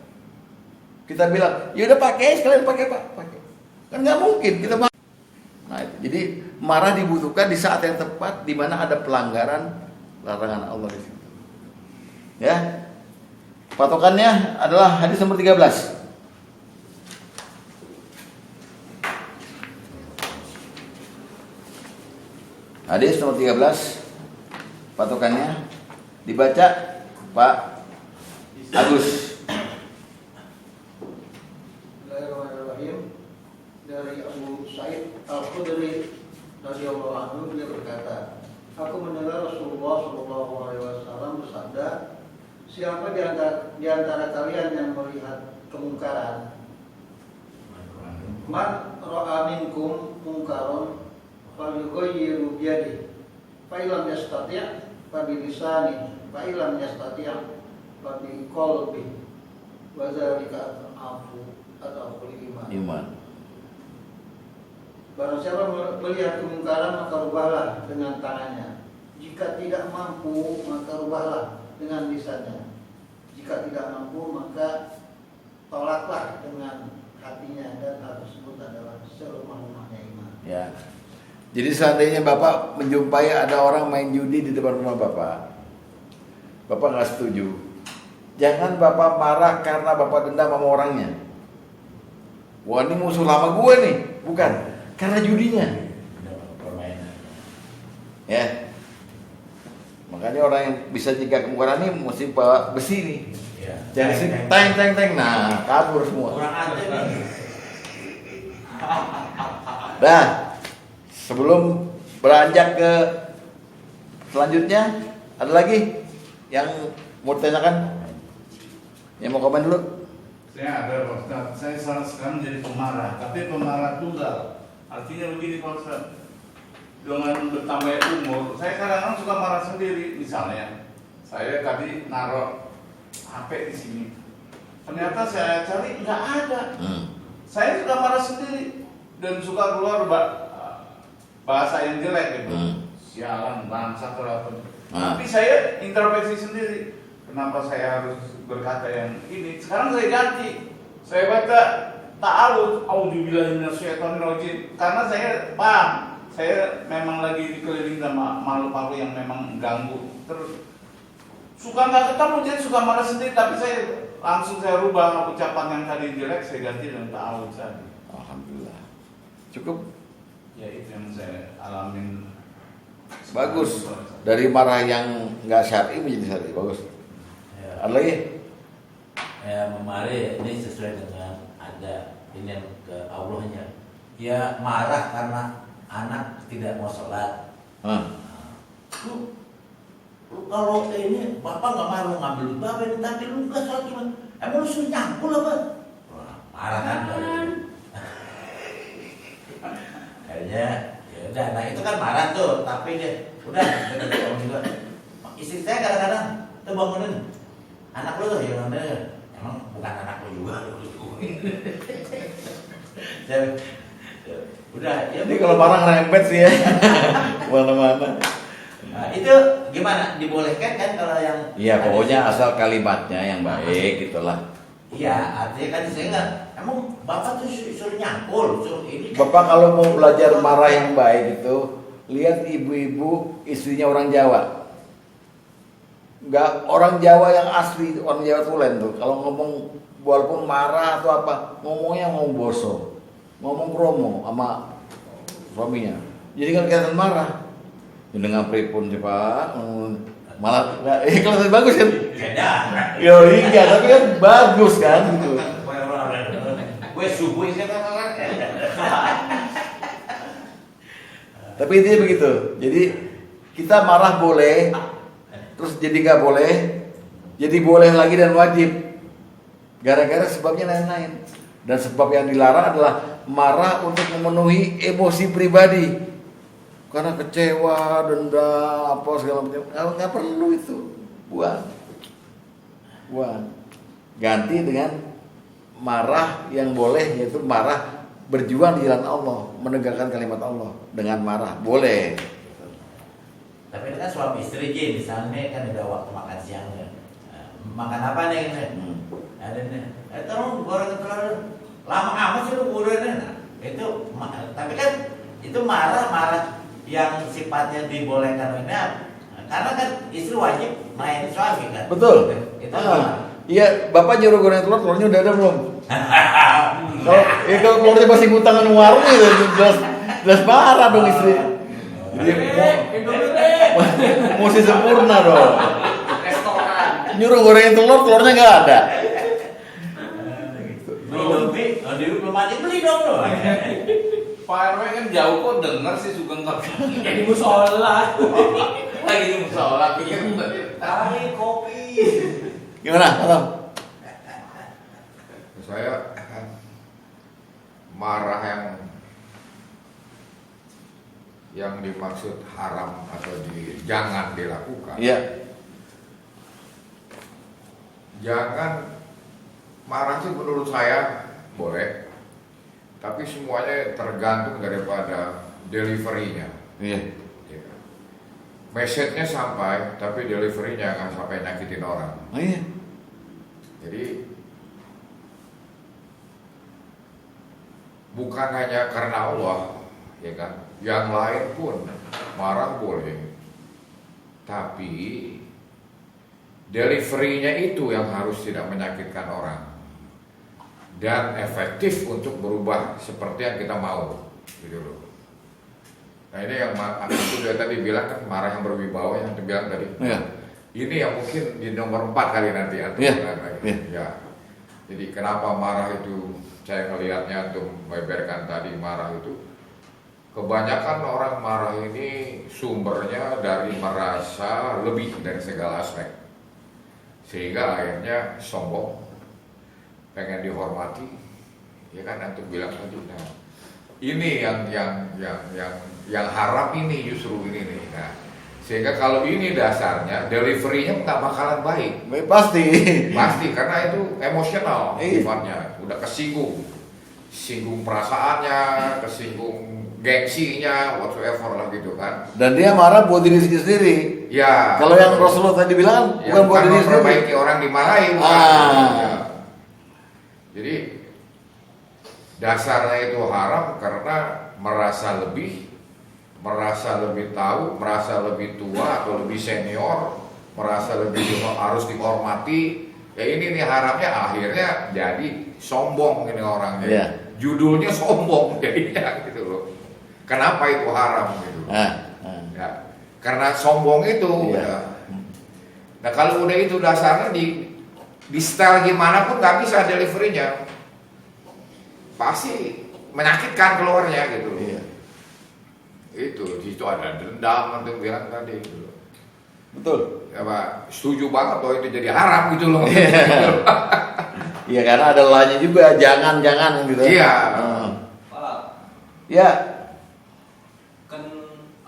Kita bilang, ya udah pakai, sekalian pakai Pak. Pakai. Kan nggak mungkin kita marah. Nah, jadi marah dibutuhkan di saat yang tepat, di mana ada pelanggaran larangan Allah di situ. Ya. Patokannya adalah hadis nomor 13. Hadis nomor 13. Patokannya dibaca Pak Agus. Bismillahirrahmanirrahim. Dari Abu Sa'id Al-Khudri radhiyallahu anhu, beliau berkata, aku mendengar Rasulullah sallallahu alaihi wasallam bersabda, siapa di antara kalian yang melihat kemungkaran, man ra'a minkum munkaron falyughayyirhu biyadihi, fa illam yastati' fa bilisanihi, fa illam yastati' fa biqalbihi, wa dzalika at'aful iman. Barang siapa melihat kemungkaran, maka rubahlah dengan tangannya. Jika tidak mampu, maka rubahlah dengan lisannya. Jika tidak mampu, maka tolaklah dengan hatinya, dan hal tersebut adalah selemah-lemahnya iman. Ya. Jadi seandainya Bapak menjumpai ada orang main judi di depan rumah Bapak nggak setuju. Jangan Bapak marah karena Bapak dendam sama orangnya. Wah, ini musuh lama gue nih. Bukan, karena judinya. Ya. Makanya orang yang bisa jaga kemungkaran ini mesti bawa besi nih. Ya. Jangan sih teng. Nah, kabur semua. Kurang aja nih. Nah, sebelum Beranjak ke selanjutnya, ada lagi yang mau ditanyakan? Yang mau komen dulu? Saya ada Pak Ustaz, saya sekarang jadi pemarah, tapi pemarah tunggal. Artinya begini Pak Ustaz, dengan bertambahnya umur, saya kadang-kadang suka marah sendiri. Misalnya, saya tadi naruh HP di sini, ternyata saya cari nggak ada. Saya sudah marah sendiri dan suka keluar bahasa yang jelek gitu. Sialan, bangsa, atau apa. Tapi saya introspeksi sendiri. Kenapa saya harus berkata yang ini? Sekarang saya ganti. Saya baca ta'awudz, auzubillahi minasyaitonirrajim. Karena saya paham, saya memang lagi dikelilingi sama makhluk-makhluk yang memang ganggu. Terus suka nggak ketemu, jadi suka marah sendiri. Tapi saya rubah ucapan yang tadi jelek, saya ganti dengan ta'awudz tadi. Alhamdulillah. Cukup. Ya itu yang saya alamin. Bagus. Dari marah yang nggak syar'i menjadi syar'i. Bagus. Ya. Ada lagi? Ya, memari ini sesuai dengan ada ini ke Allahnya. Ya marah karena anak tidak mau sholat. Lu kalau ini bapak nggak mau ngambil bapak, tapi lu nggak sholat gimana? Emang lu suruh nyangkul apa? Wah, marah kan? Kayaknya ya udah, nah itu kan marah tuh, tapi dia udah juga. Istri saya kadang-kadang tuh bangunin anak lu tuh yang mana? Emang bukan anak lu juga. Udah, ya. Ini kalau marah ngerempet sih ya. Mana-mana. Nah, itu gimana? Dibolehkan kan kalau yang? Iya, pokoknya asal kalimatnya yang baik gitulah. Iya, artinya kan saya nggak. Emang bapak tuh suruh nyangkul, suruh ini. Bapak kalau mau belajar marah yang baik itu, lihat ibu-ibu istrinya orang Jawa. Enggak, orang Jawa yang asli, orang Jawa tulen tuh. Kalau ngomong walaupun marah atau apa, ngomongnya ngomong boso, ngomong kromo sama suaminya. Jadi kan kelihatan marah. Dengan pripun coba, malah kelihatan bagus kan? Beda. Yo iya, tapi kan bagus kan gitu. Gue subuh sih kan. Tapi intinya begitu. Jadi kita marah boleh, terus jadi nggak boleh, jadi boleh lagi dan wajib. Gara-gara sebabnya lain-lain. Dan sebab yang dilarang adalah marah untuk memenuhi emosi pribadi. Karena kecewa, dendam, apa segala macam. Nggak perlu itu. Buang. Ganti dengan marah yang boleh, yaitu marah berjuang di jalan Allah, menegakkan kalimat Allah dengan marah boleh. Tapi ini kan suami istri Ji, misalnya kan udah waktu makan siangnya. Makan apa nih? Ada nih. Tolong goreng telur. Lama amat sih lu gorengnya. Itu tapi kan itu marah yang sifatnya dibolehkan ini. Karena kan istri wajib melayani suami kan. Betul. Itu iya, bapak nyuruh goreng telur, telurnya udah ada belum? Kalau telurnya masih ngutang dengan warung itu jelas marah dong istri. Jadi mesti sempurna dong. Restoran. Nyuruh gorengin telur, telurnya nggak ada. Beli belum mati beli dong loh. Pak RW kan jauh kok denger sih Sugeng nggak. Di musola. Lagi di musola pikir Kali kopi. Gimana, Atam? Saya marah yang dimaksud haram atau jangan dilakukan. Iya. Jangan marah itu menurut saya boleh, tapi semuanya tergantung daripada deliverynya. Iya. Ya. Message-nya sampai, tapi deliverynya nggak sampai nyakitin orang. Oh iya. Jadi bukan hanya karena Allah, ya kan? Yang lain pun marah boleh, tapi deliverynya itu yang harus tidak menyakitkan orang dan efektif untuk berubah seperti yang kita mau, gitu loh. Nah ini yang aku juga tadi bilang kan marah yang berwibawa yang dibilang tadi. Iya. Ini yang mungkin di nomor 4 kali nanti atau Iya. Ya. Jadi kenapa marah itu saya ngelihatnya untuk membeberkan tadi marah itu kebanyakan orang marah ini sumbernya dari merasa lebih dari segala aspek, sehingga akhirnya sombong, pengen dihormati, ya kan, antum bilang tadi. Nah, ini yang haram ini justru ini nih. Nah, sehingga kalau ini dasarnya deliverynya nggak bakalan baik. Pasti. Pasti karena itu emosional Iya. sifatnya, udah singgung perasaannya, kesinggung gengsinya, whatsoever lah gitu kan. Dan dia marah buat diri sendiri. Ya. Kalau yang Rasulullah tadi bilang ya, bukan buat diri sendiri. memperbaiki orang dimarahin. Ya. Jadi dasarnya itu haram karena merasa lebih tahu, merasa lebih tua atau lebih senior, merasa lebih harus dihormati. Ya ini nih haramnya akhirnya jadi sombong ini orangnya. Iya. Judulnya sombong jadinya gitu loh. Kenapa itu haram gitu? Ya, karena sombong itu. Iya. Ya. Nah kalau udah itu dasarnya di style gimana pun nggak bisa deliverynya, pasti menyakitkan keluarnya gitu loh. Iya. Itu di situ ada dendam nanti bilang tadi gitu loh. Betul. Ya Pak, setuju banget bahwa itu jadi haram gitu loh. Iya karena ada lahnya juga, jangan gitu. Iya. Pak, Ya. kan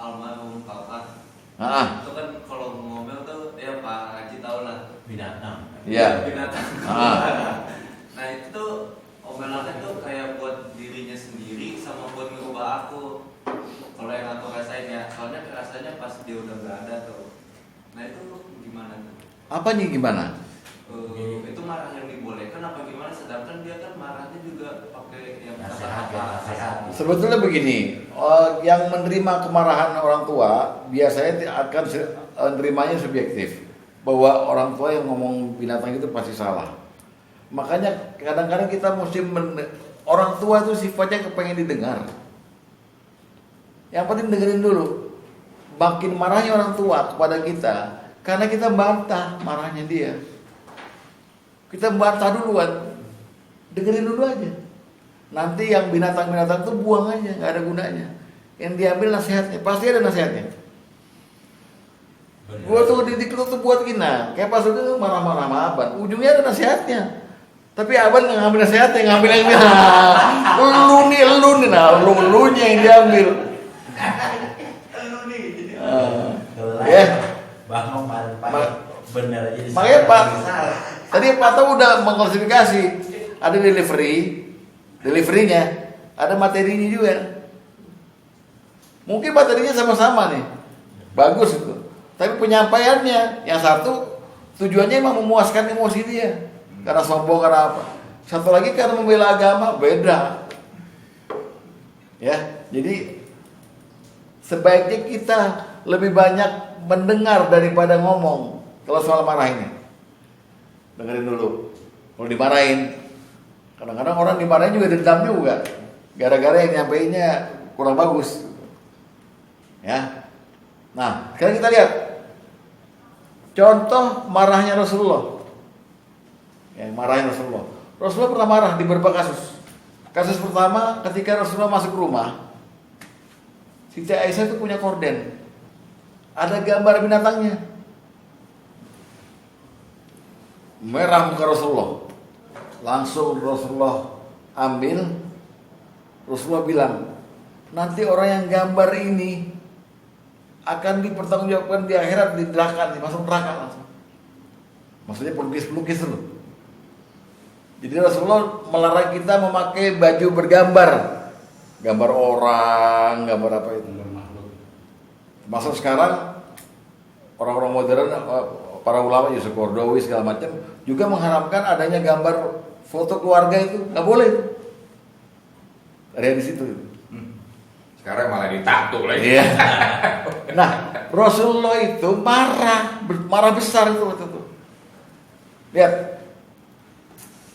almarhum papa Ah. itu kan kalau ngomel tuh ya Pak Haji tau lah binatang. Iya. binatang. Ah. Nah itu tuh omelannya tuh kayak buat dirinya sendiri sama buat ngerubah aku. Kalau yang aku rasain ya, soalnya rasanya pas dia udah nggak ada tuh. Nah itu gimana tuh? Apanya gimana? Itu marah yang dibolehkan apa gimana? Sedangkan dia kan marahnya juga pakai yang Nasihat, kata-kata. nasihat. Sebetulnya begini, yang menerima kemarahan orang tua biasanya akan menerimanya subjektif, bahwa orang tua yang ngomong binatang itu pasti salah. Makanya kadang-kadang kita mesti orang tua itu sifatnya kepengen didengar. Yang penting dengerin dulu. Makin marahnya orang tua kepada kita karena kita bantah marahnya dia. Kita bantah duluan, dengerin dulu aja. Nanti yang binatang-binatang itu buang aja, nggak ada gunanya. Yang diambil nasihatnya, pasti ada nasihatnya. Gua tuh didik lu tuh buat gina, kayak pas itu marah-marah sama Aban, ujungnya ada nasihatnya. Tapi Aban nggak ngambil nasihatnya, ngambil yang lu nih, nah lu-nya yang diambil. Ya. Bang bener aja. Makanya Pak, tadi Pak tahu udah mengklasifikasi, ada deliverynya, ada materinya juga. Mungkin materinya sama-sama nih, bagus itu. Tapi penyampaiannya, yang satu tujuannya emang memuaskan emosi dia, karena sombong karena apa. Satu lagi karena membela agama, beda. Ya, jadi sebaiknya kita lebih banyak mendengar daripada ngomong. Kalau soal marah ini, dengerin dulu. Kalau dimarahin, kadang-kadang orang dimarahin juga dendam juga, gara-gara yang nyampeinnya kurang bagus. Ya, nah sekarang kita lihat contoh marahnya Rasulullah. Yang marahnya Rasulullah. Rasulullah pernah marah di beberapa kasus. Kasus pertama ketika Rasulullah masuk rumah, Siti Aisyah itu punya korden, ada gambar binatangnya. Merah muka Rasulullah. Langsung Rasulullah ambil. Rasulullah bilang, nanti orang yang gambar ini akan dipertanggungjawabkan di akhirat, di neraka, masuk neraka langsung. Maksudnya pelukis-pelukis dulu. Jadi Rasulullah melarang kita memakai baju bergambar, gambar orang, gambar apa itu. Masuk sekarang orang-orang modern, para ulama Yusuf Kordowi segala macam juga mengharapkan adanya gambar foto keluarga itu nggak boleh. Dari situ. Sekarang malah ditato lagi. Iya. Nah, Rasulullah itu marah besar itu waktu itu. Lihat.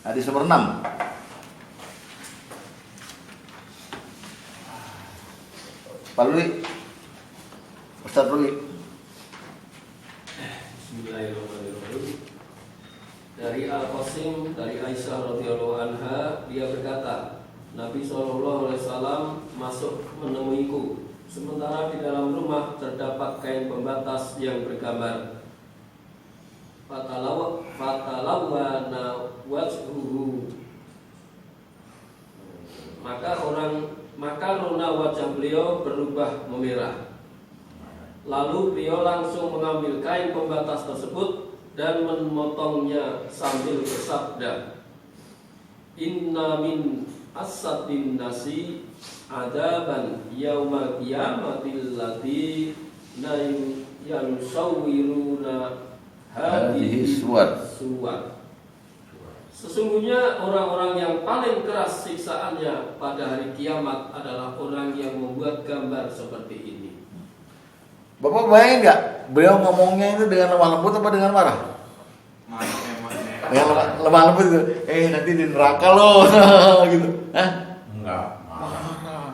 Hadis nomor 6. Pak Luli. Ustaz Luli. Bismillahirrahmanirrahim. Dari Al-Qasim dari Aisyah radhiyallahu anha, dia berkata, Nabi SAW masuk menemuiku, sementara di dalam rumah terdapat kain pembatas yang bergambar. Fatalawwana wajhuhu, maka rona wajah beliau berubah memerah. Lalu beliau langsung mengambil kain pembatas tersebut dan memotongnya sambil bersabda, "Inna min asadin nasi adaban yaumal qiyamatil ladzi yansawiruna hadhihi suwar." Sesungguhnya orang-orang yang paling keras siksaannya pada hari kiamat adalah orang yang membuat gambar seperti ini. Bapak bayangin nggak? Beliau ngomongnya itu dengan lemah lembut apa dengan marah? Dengan lemah lembut itu. Nanti di neraka loh, gitu. Hah? Enggak. Marah.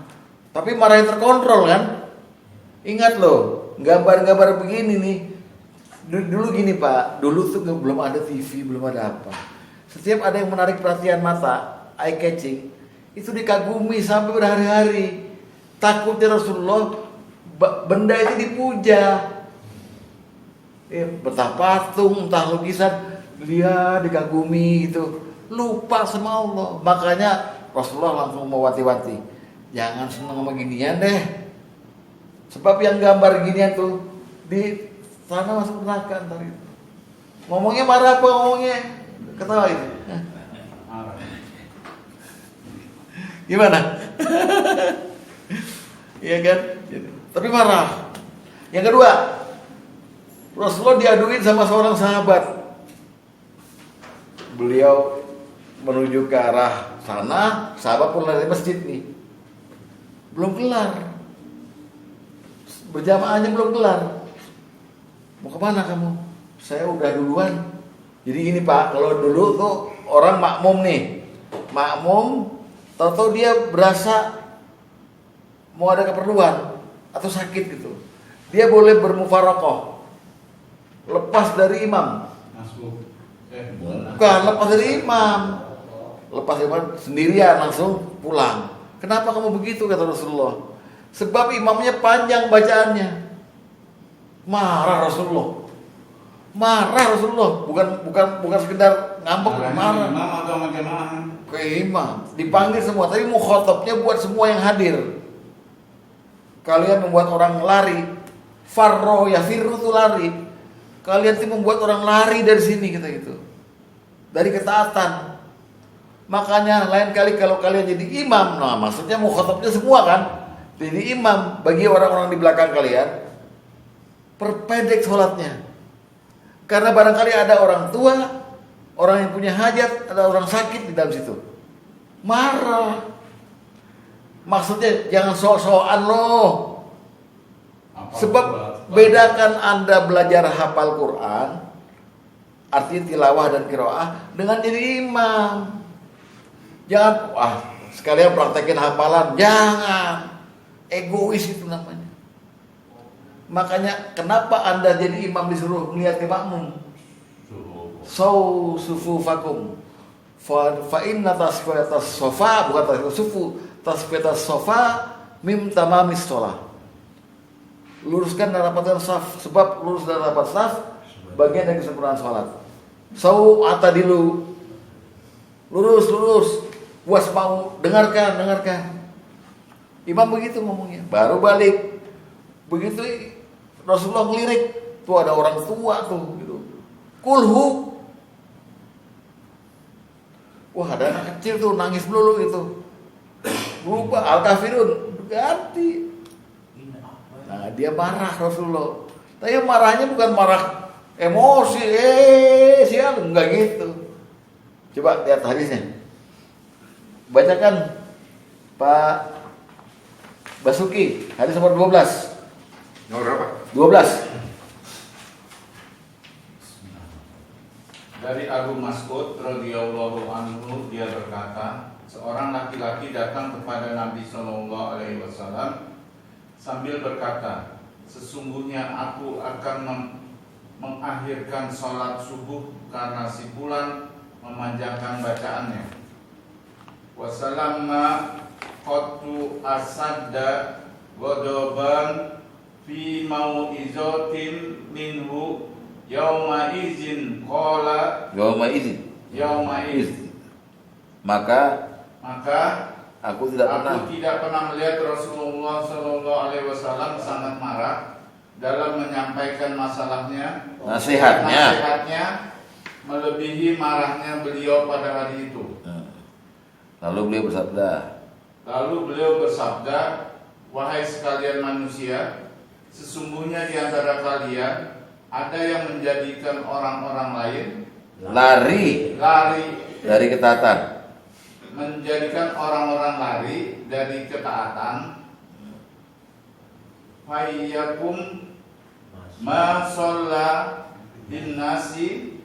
Tapi marah yang terkontrol kan? Ingat loh, gambar-gambar begini nih. Dulu gini Pak, dulu tuh belum ada TV, belum ada apa. Setiap ada yang menarik perhatian mata, eye catching, itu dikagumi sampai berhari-hari. Takutnya Rasulullah benda itu dipuja. Entah patung, entah lukisan, dia dikagumi gitu. Lupa sama Allah. Makanya Rasulullah langsung mewanti-wanti, jangan senang sama ginian deh. Sebab yang gambar ginian tuh di sana masuk neraka ntar itu. Ngomongnya marah apa ngomongnya? Ketawa itu. Gimana? Iya kan? Tapi marah. Yang kedua, Rasulullah diaduin sama seorang sahabat. Beliau menuju ke arah sana, sahabat pun dari masjid nih. Belum kelar. Berjamaahnya belum kelar. Mau kemana kamu? Saya udah duluan. Jadi gini Pak, kalau dulu tuh orang makmum nih, makmum, tahu-tahu dia berasa mau ada keperluan atau sakit gitu, dia boleh bermufarokoh, lepas dari imam. Bukan lepas dari imam, sendirian langsung pulang. Kenapa kamu begitu kata Rasulullah? Sebab imamnya panjang bacaannya. Marah Rasulullah. Bukan sekedar ngambek, marah. Imam atau jamaah? Ke imam, dipanggil semua, tapi mukhatabnya buat semua yang hadir. Kalian membuat orang lari, farro ya firru itu lari. Kalian itu membuat orang lari dari sini kita gitu, dari ketaatan. Makanya lain kali kalau kalian jadi imam, nah maksudnya mukhatabnya semua kan, jadi imam bagi orang-orang di belakang kalian, perpendek sholatnya. Karena barangkali ada orang tua, orang yang punya hajat, ada orang sakit di dalam situ. Marah. Maksudnya jangan sok-sokan loh. Sebab bedakan Anda belajar hafal Quran, artinya tilawah dan qiraah, dengan jadi imam. Jangan, sekalian praktekin hafalan. Jangan. Egois itu namanya. Makanya kenapa Anda jadi imam disuruh melihat ke makmum? Sufufakum fa inna tasfiyatas sofa, bukan tasfiyatas sofa mim tamamis sholah. Luruskan dan rapatkan saf, sebab lurus dan rapat saf bagian dari kesempurnaan sholat. Atadilu, lurus, puas mau, dengarkan. Imam begitu ngomongnya, baru balik. Begitu Rasulullah ngelirik, tuh ada orang tua tuh gitu. Kulhu. Wah, ada anak kecil tuh nangis melulu gitu. Lupa al-kafirun, ganti. Nah, dia marah Rasulullah. Tapi marahnya bukan marah emosi, sial, enggak gitu. Coba lihat hadisnya. Bacakan Pak Basuki, hadis nomor 12. Nomor berapa? 12. Dari Abu Mas'ud radhiyallahu anhu, dia berkata, seorang laki-laki datang kepada Nabi Shallallahu Alaihi Wasallam sambil berkata, sesungguhnya aku akan mengakhirkan sholat subuh karena si fulan memanjangkan bacaannya. wasalamma qatu asadda godoban fi mau'izatin minhu yauma izin qala Yauma izin. Maka aku tidak pernah melihat Rasulullah Shallallahu Alaihi Wasallam sangat marah dalam menyampaikan masalahnya, nasihatnya melebihi marahnya beliau pada hari itu. Lalu beliau bersabda, wahai sekalian manusia, sesungguhnya di antara kalian ada yang menjadikan orang-orang lain lari dari ketaatan. Menjadikan orang-orang lari dari ketaatan. Fayyakum ma shalla linnasi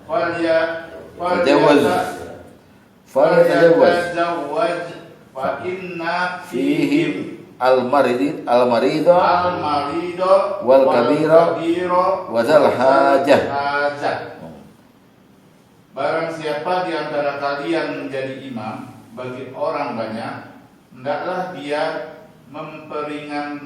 falyatazawwaj fa inna Fihim al-marido wal kabira wazal hajah. Barang siapa di antara kalian menjadi imam bagi orang banyak, hendaklah dia memperingan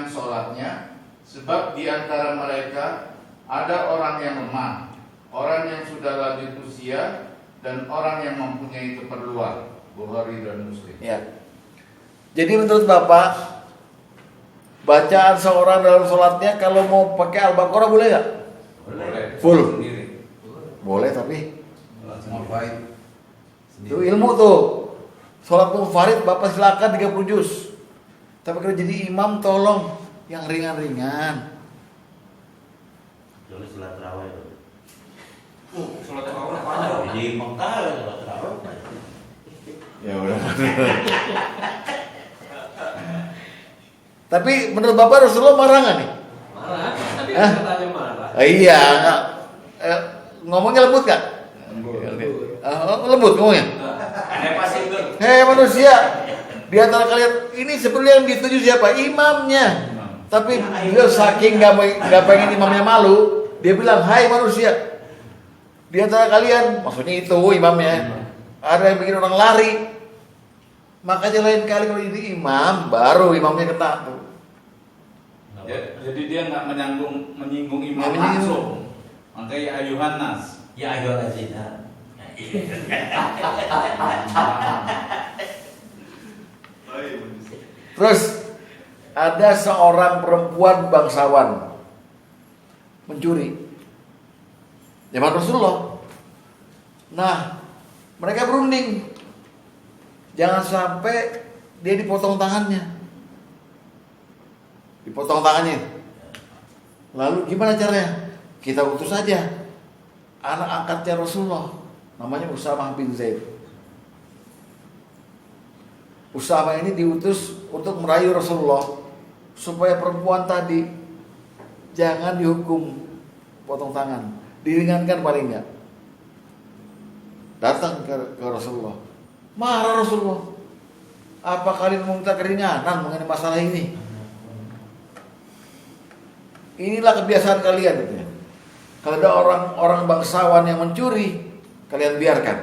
sholatnya, sebab di antara mereka ada orang yang lemah, orang yang sudah lanjut usia, dan orang yang mempunyai keperluan. Bukhari dan Muslim. Ya. Jadi menurut Bapak, bacaan seorang dalam sholatnya kalau mau pakai Al-Baqarah boleh nggak? Boleh. Full. Sendiri. Boleh tapi Semua baik. itu ilmu tuh. Sholat munfarid Bapak silakan 30 juz. Tapi kalau jadi imam tolong yang ringan-ringan. Jadi sholat tarawih. Sholat tarawih apa? Jadi Mekah sholat tarawih. Ya udah. Tapi menurut Bapak Rasulullah marah nggak nih? Marah, tadi Hah? katanya marah. Iya, ngomongnya lembut nggak? Lembut ngomongnya. Ada pasti itu. Hei manusia, di antara kalian ini seperti yang dituju siapa? Imamnya. Tapi beliau saking nggak pengen imamnya malu, dia bilang, hai manusia, di antara kalian, maksudnya itu imamnya, ada yang bikin orang lari. Makanya lain kali kalau jadi imam, baru imamnya kena tuh. Jadi dia nggak menyinggung imam Nggak langsung. Makanya ya ayuhan nas. Ya ayo lazina. Terus ada seorang perempuan bangsawan mencuri zaman Rasulullah. Nah, mereka berunding jangan sampai dia dipotong tangannya. Dipotong tangannya. Lalu gimana caranya? Kita utus saja anak angkatnya Rasulullah, namanya Usamah bin Zaid. Usamah ini diutus untuk merayu Rasulullah supaya perempuan tadi jangan dihukum potong tangan, diringankan paling enggak. Datang ke Rasulullah, marah Rasulullah. Apa kalian meminta keringanan mengenai masalah ini? Inilah kebiasaan kalian, katanya. Kalau ada orang bangsawan yang mencuri, kalian biarkan.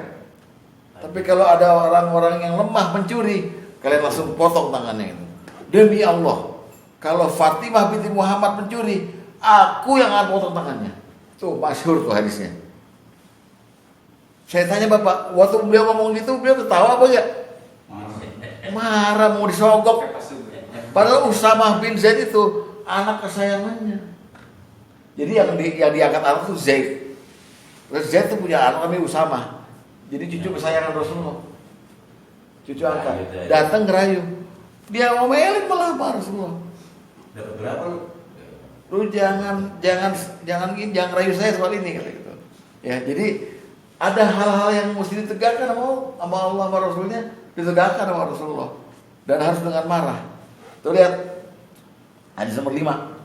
Tapi kalau ada orang-orang yang lemah mencuri, kalian langsung potong tangannya itu. Demi Allah, kalau Fatimah binti Muhammad mencuri, aku yang akan potong tangannya. Tuh masyhur tuh hadisnya. Saya tanya Bapak, waktu beliau ngomong gitu, beliau ketawa apa enggak? Marah, mau disogok. Padahal Usamah bin Zaid itu anak kesayangannya. Jadi yang diangkat anak itu Zaid. Terus Zaid itu punya anak namanya Usamah. Jadi cucu kesayangan Rasulullah. Cucu angkat. Datang ngerayu. Dia ngomelin malah Pak Rasulullah. Dapat berapa lu? Lu jangan rayu saya soal ini kata gitu. Ya, jadi ada hal-hal yang mesti ditegakkan sama Allah sama Rasulnya, ditegakkan sama Rasulullah. Dan harus dengan marah. Tuh lihat hadis nomor 5.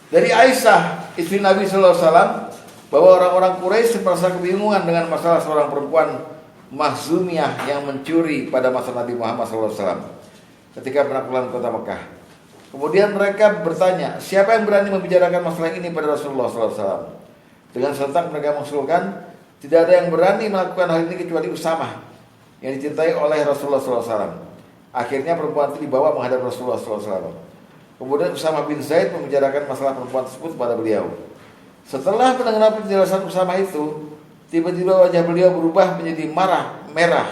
Dari Aisyah, istri Nabi SAW, bahwa orang-orang Quraisy merasa kebingungan dengan masalah seorang perempuan Makhzumiyah yang mencuri pada masa Nabi Muhammad SAW ketika penaklukan kota Mekah. Kemudian mereka bertanya, siapa yang berani membicarakan masalah ini pada Rasulullah SAW? Dengan serentak mereka mengusulkan, Tidak ada yang berani melakukan hal ini kecuali Usamah yang dicintai oleh Rasulullah SAW. Akhirnya perempuan itu dibawa menghadap Rasulullah SAW. Kemudian Usamah bin Zaid membicarakan masalah perempuan tersebut kepada beliau. Setelah mendengar penjelasan Usamah itu, tiba-tiba wajah beliau berubah menjadi merah.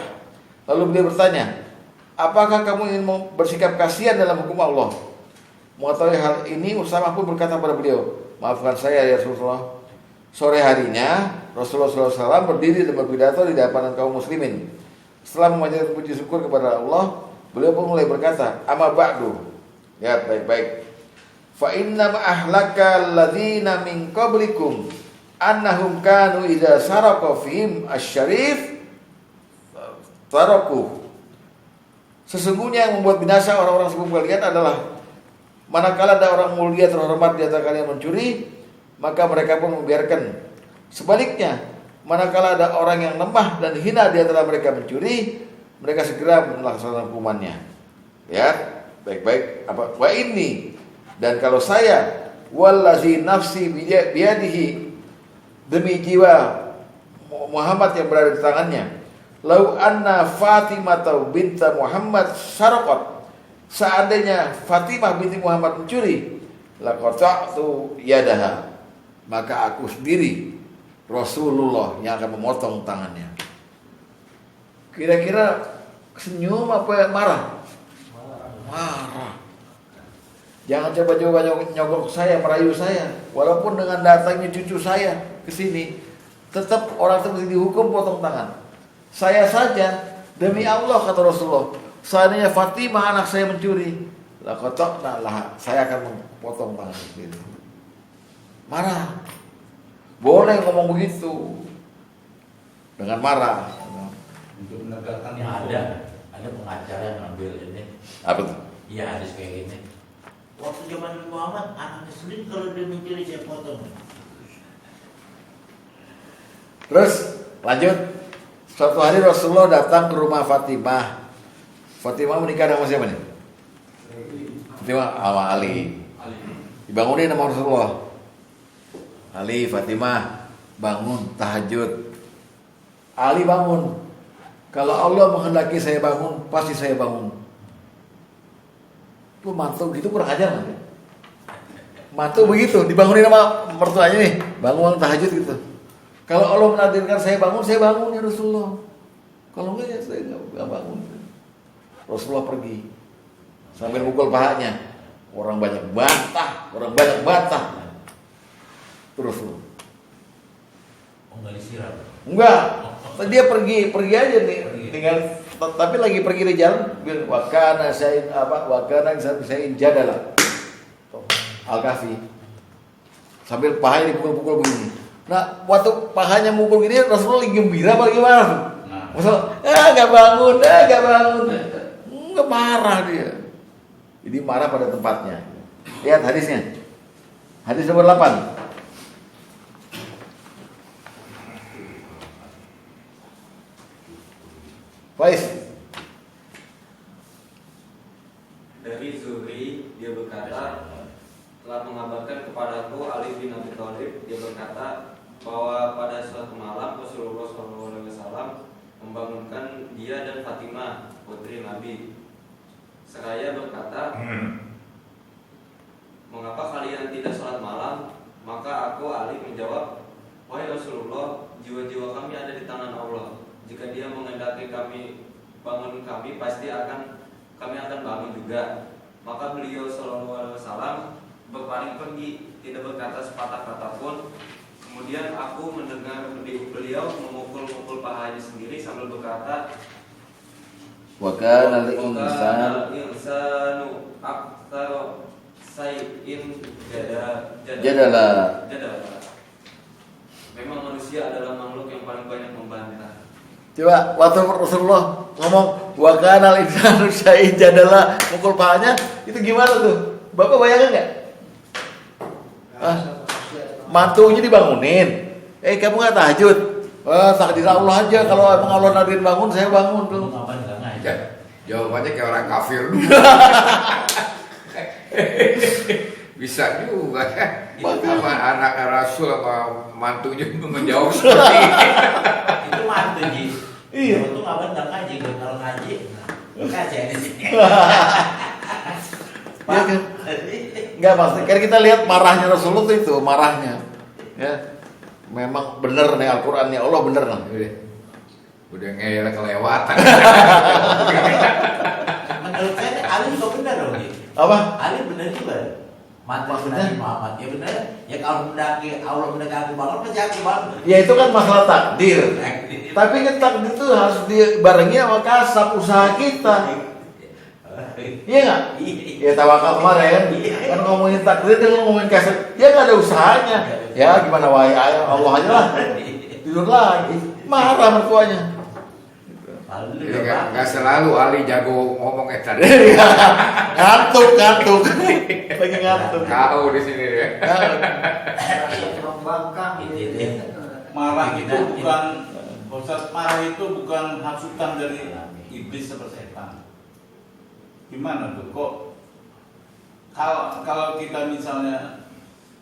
Lalu beliau bertanya, apakah kamu ingin bersikap kasihan dalam hukum Allah? Mengetahui hal ini, Usamah pun berkata kepada beliau, maafkan saya ya Rasulullah. Sore harinya, Rasulullah SAW berdiri dan berpidato di hadapan kaum muslimin. Setelah memanjatkan puji syukur kepada Allah, beliau pun mulai berkata, amma ba'du. Lihat baik-baik. Fa inna ma ahlaka alladzina min qablikum annahum kanu idza saraka fihim asy-syarif taraku. Sesungguhnya yang membuat binasa orang-orang sebelum kalian adalah manakala ada orang mulia terhormat di antara kalian mencuri, maka mereka pun membiarkan. Sebaliknya, manakala ada orang yang lemah dan hina di antara mereka mencuri, mereka segera melaksanakan hukumannya. Ya, baik-baik. Apa? Wa ini, dan kalau saya, wallazi nafsi biyadihi, demi jiwa Muhammad yang berada di tangannya, lau anna Fatimah binta Muhammad sarqat, seandainya Fatimah binti Muhammad mencuri, laqata'tu yadaha, maka aku sendiri Rasulullah yang akan memotong tangannya. Kira-kira senyum apa marah? Marah. Jangan coba-coba nyogok saya, merayu saya. Walaupun dengan datangnya cucu saya ke sini, tetap orang itu mesti dihukum potong tangan. Saya saja, demi Allah kata Rasulullah, seandainya Fatimah anak saya mencuri, laqata'na laha, saya akan memotong tangan sendiri. Marah. Boleh ngomong begitu dengan marah. Untuk menegakkan yang ada pengacara yang ngambil ini. Apa tuh? Iya, hadis kayak gini. Waktu zaman Muhammad, anaknya sendiri kalau dia mencuri saya potong. Terus lanjut. Suatu hari Rasulullah datang ke rumah Fatimah. Fatimah menikah dengan siapa nih? Fatimah sama Ali. Dibangunin sama Rasulullah. Ali, Fatimah bangun tahajud. Ali bangun. Kalau Allah menghendaki saya bangun, pasti saya bangun. Lu mantu gitu kurang ajar nanti. Mantu begitu, dibangunin sama mertuanya nih, bangun tahajud gitu. Kalau Allah menakdirkan saya bangun ya Rasulullah. Kalau enggak ya saya enggak bangun. Rasulullah pergi sambil mukul pahanya. Orang banyak bantah. Terus lu. Enggak disiram. Enggak. Dia pergi aja nih. Tinggal tapi lagi pergi di jalan bilang wakana saya jadalah. Al-Kahfi. Sambil pahanya dipukul-pukul begini. Nah, waktu pahanya mukul gini Rasulullah lagi gembira apa gimana? Rasulullah, enggak bangun. Enggak marah dia. Jadi marah pada tempatnya. Lihat hadisnya. Hadis nomor 8. Faiz. Dari Zuhri, dia berkata, telah mengabarkan kepadaku Ali bin Abi Thalib, dia berkata bahwa pada suatu malam Rasulullah SAW membangunkan dia dan Fatimah, putri Nabi. Seraya berkata, mengapa kalian tidak sholat malam? Maka aku Ali menjawab, wahai Rasulullah, jiwa-jiwa kami ada di tangan Allah. Jika dia menghendaki kami bangun kami, pasti kami akan bangun juga. Maka beliau SAW berpaling pergi, tidak berkata sepatah kata pun. Kemudian aku mendengar beliau memukul-mukul pahanya sendiri sambil berkata, Wa kana al-insanu aktsara shay'in jadala. Memang manusia adalah makhluk yang paling banyak membantah. Coba waktu Rasulullah ngomong wa kana al-insanu shay'in jadala, mukul pahanya, itu gimana tuh? Bapak bayangin enggak? Mantunya dibangunin. Kamu nggak tahajud? Takdir Allah aja. Kalau emang Allah nadirin bangun, saya bangun tuh. Ngapain enggak ngajak? Jawabannya kayak orang kafir. Bisa juga. Sama anak Rasul sama mantunya menjawab seperti ini. Itu mantu Ji. Iya. Itu nggak benar ngaji, kalau ngaji kasih di sini. Iya kan? Enggak maksudnya kan kita lihat marahnya Rasulullah tuh itu marahnya. Ya. Memang benar nih Al-Qur'annya Allah benar lah. Udah ngeyel kelewatan. Menurut saya Ali juga benar dong Ji. Apa? Ali benar juga. Mantan Maksudnya? Nabi Muhammad ya benar. Ya kalau mendaki Allah mendaki aku bangun pasti aku bangun. Ya itu kan masalah takdir. Tapi kan takdir itu harus dibarengi sama kasab usaha kita. Iya nggak? Ya tawakal kemarin kan ngomongin takdir kan ngomongin kasab. Ya nggak ada usahanya. Ya gimana wae Allah aja lah. Tidur lagi. Marah mertuanya. Lalu Jadi nggak selalu Ali jago ngomong tadi. Ngantuk. Lagi ngantuk. Kau di sini ya. Membangkang Marah itu bukan, Ustaz, marah itu bukan hasutan dari iblis atau setan. Gimana tuh kok? Kalau kita misalnya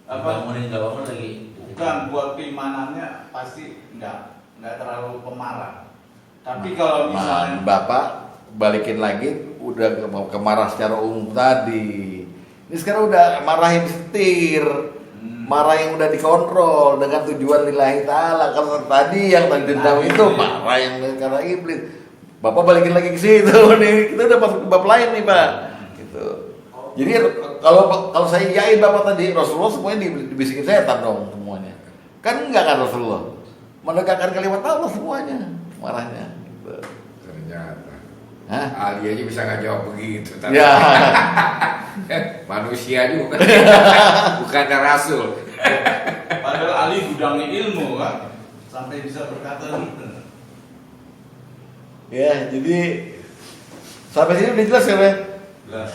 bangunin nggak bangun lagi. bukan buat keimanannya pasti nggak terlalu pemarah. Tapi kalau misalnya Bapak balikin lagi udah kemarah secara umum tadi. Ini sekarang udah marahin setir. Marah yang udah dikontrol dengan tujuan lillahi ta'ala. Kalau tadi yang tadi dendam itu marah yang karena iblis. Bapak balikin lagi ke situ nih. Kita udah masuk ke bab lain nih, Pak. Gitu. Jadi kalau saya yakin Bapak tadi Rasulullah semuanya dibisikin setan dong semuanya. Kan enggak kan Rasulullah. Menegakkan kalimat Allah semuanya marahnya. Gitu. Ternyata. Hah? Ali aja bisa nggak jawab begitu. Tapi Ya. manusia juga. Bukan Rasul. padahal Ali gudangnya ilmu kan, sampai bisa berkata gitu. Ya, jadi sampai sini udah jelas ya,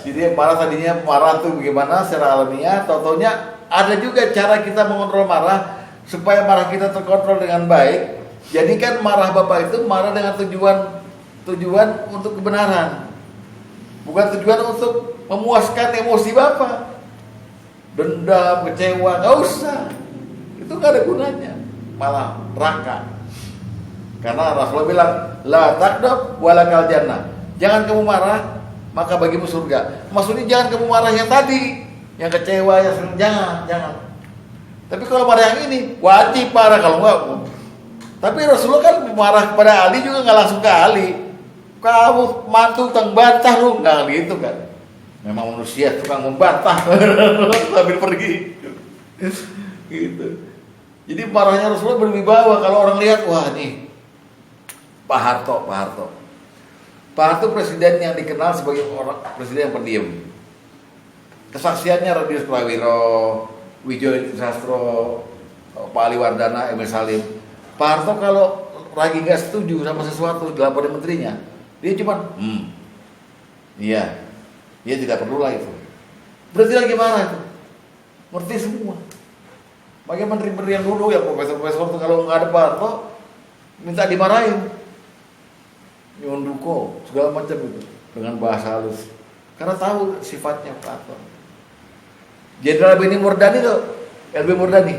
Jadi marah tadinya marah tuh bagaimana secara alamiah, totonya ada juga cara kita mengontrol marah supaya marah kita terkontrol dengan baik. Jadi kan marah Bapak itu marah dengan tujuan untuk kebenaran. Bukan tujuan untuk memuaskan emosi Bapak. Dendam, kecewa, nggak usah. Itu nggak ada gunanya. Malah raka. Karena Rasulullah bilang, la taqdab walakal jannah. Jangan kamu marah, maka bagimu surga. Maksudnya jangan kamu marah yang tadi, yang kecewa, yang sering, jangan. Tapi kalau marah yang ini, wajib marah kalau enggak. Tapi Rasulullah kan marah kepada Ali juga nggak langsung ke Ali. Kamu mantu tukang bantah lu, nggak gitu kan? Memang manusia tukang membantah sambil pergi. Gitu. Jadi marahnya Rasulullah berwibawa kalau orang lihat, wah nih Pak Harto. Pak Harto presiden yang dikenal sebagai orang presiden yang pendiam. Kesaksiannya Radius Prawiro, Wijoyo Sastro, Pak Ali Wardana, Emil Salim. Pak Harto kalau lagi nggak setuju sama sesuatu dilaporin menterinya, dia cuma iya, dia tidak perlu lah itu. Berarti lagi marah itu, ngerti semua. Bagaimana menteri yang dulu ya profesor itu kalau nggak ada Pak Harto minta dimarahin, nyonduko segala macam itu dengan bahasa halus, karena tahu sifatnya Pak Harto. Jenderal Beni Murdani tuh, LB Murdani,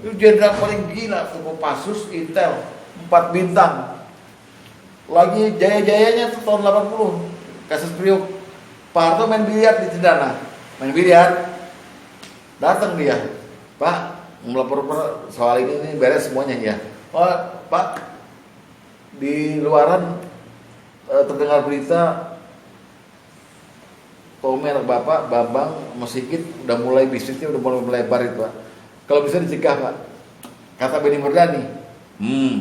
itu jenderal paling gila tuh, Kopassus Intel 4 bintang. Lagi jaya-jayanya tuh tahun 80, kasus Priok. Pak Harto main biliar di Cendana, datang dia, Pak melapor soal ini beres semuanya ya. Oh Pak, di luaran terdengar berita Tomer Bapak Bambang Mesikit udah mulai bisnisnya udah mulai melebar itu Pak. Kalau bisa dicegah Pak, kata Beni Murdani.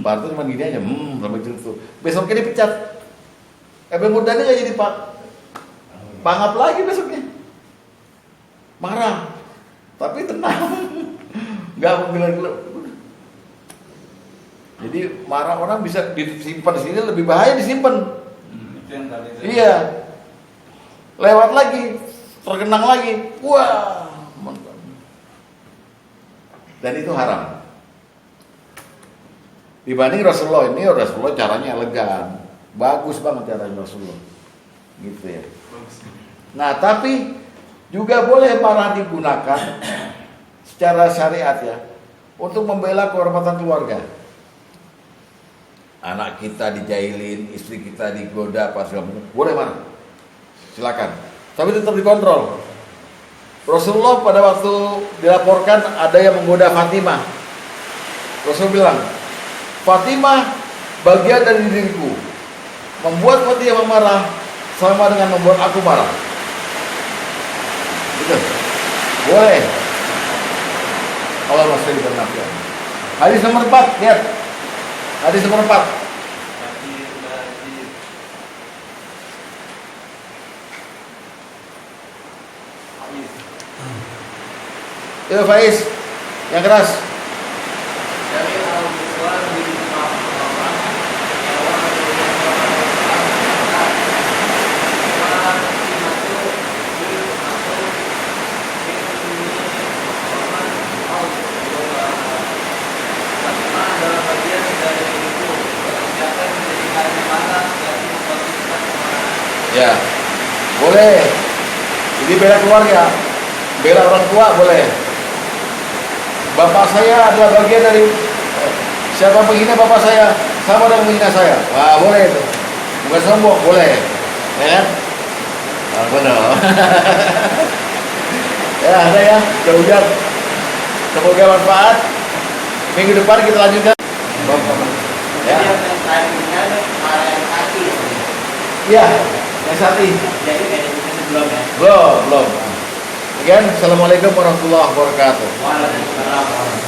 Pak Harto cuma gini aja, sampai itu. Besoknya dipecat. Beni Murdani nggak jadi Pak Pangap lagi besoknya. Marah, tapi tenang, nggak mau bilang dulu. Jadi marah orang bisa disimpan di sini, lebih bahaya disimpan. Itu yang tadi saya Iya. Lewat lagi, terkenang lagi. Wah, mantap. Dan itu haram. Dibanding Rasulullah ini, Rasulullah caranya elegan. Bagus banget caranya Rasulullah. Gitu ya. Nah, tapi Juga boleh marah digunakan secara syariat ya, untuk membela kehormatan keluarga. Anak kita dijailin, istri kita digoda, apa segala macam, boleh marah, silakan. Tapi tetap dikontrol. Rasulullah pada waktu dilaporkan ada yang menggoda Fatimah, Rasul bilang, Fatimah bagian dari diriku. Membuat Fatimah marah sama dengan membuat aku marah. Gitu. Boleh. Allah masih bernafian. Hadis nomor 4, lihat. Hadis nomor 4. Yo Faiz, yang keras. Dari Al-Quran di Ya, boleh. Jadi bela keluarga, bela orang tua boleh. Bapak saya adalah bagian dari siapa menghina bapak saya sama dengan menghina saya. Wah, boleh itu. Bukan sombong, boleh. Ya kan? Ah, benar. Ya, ada ya. Jauh-jauh. Semoga manfaat. Minggu depan kita lanjutkan. Ya. Iya, yang saat ini. Jadi kayak sebelum ya. Belum. Again, assalamualaikum warahmatullahi wabarakatuh. Waalaikumsalam warahmatullahi wabarakatuh.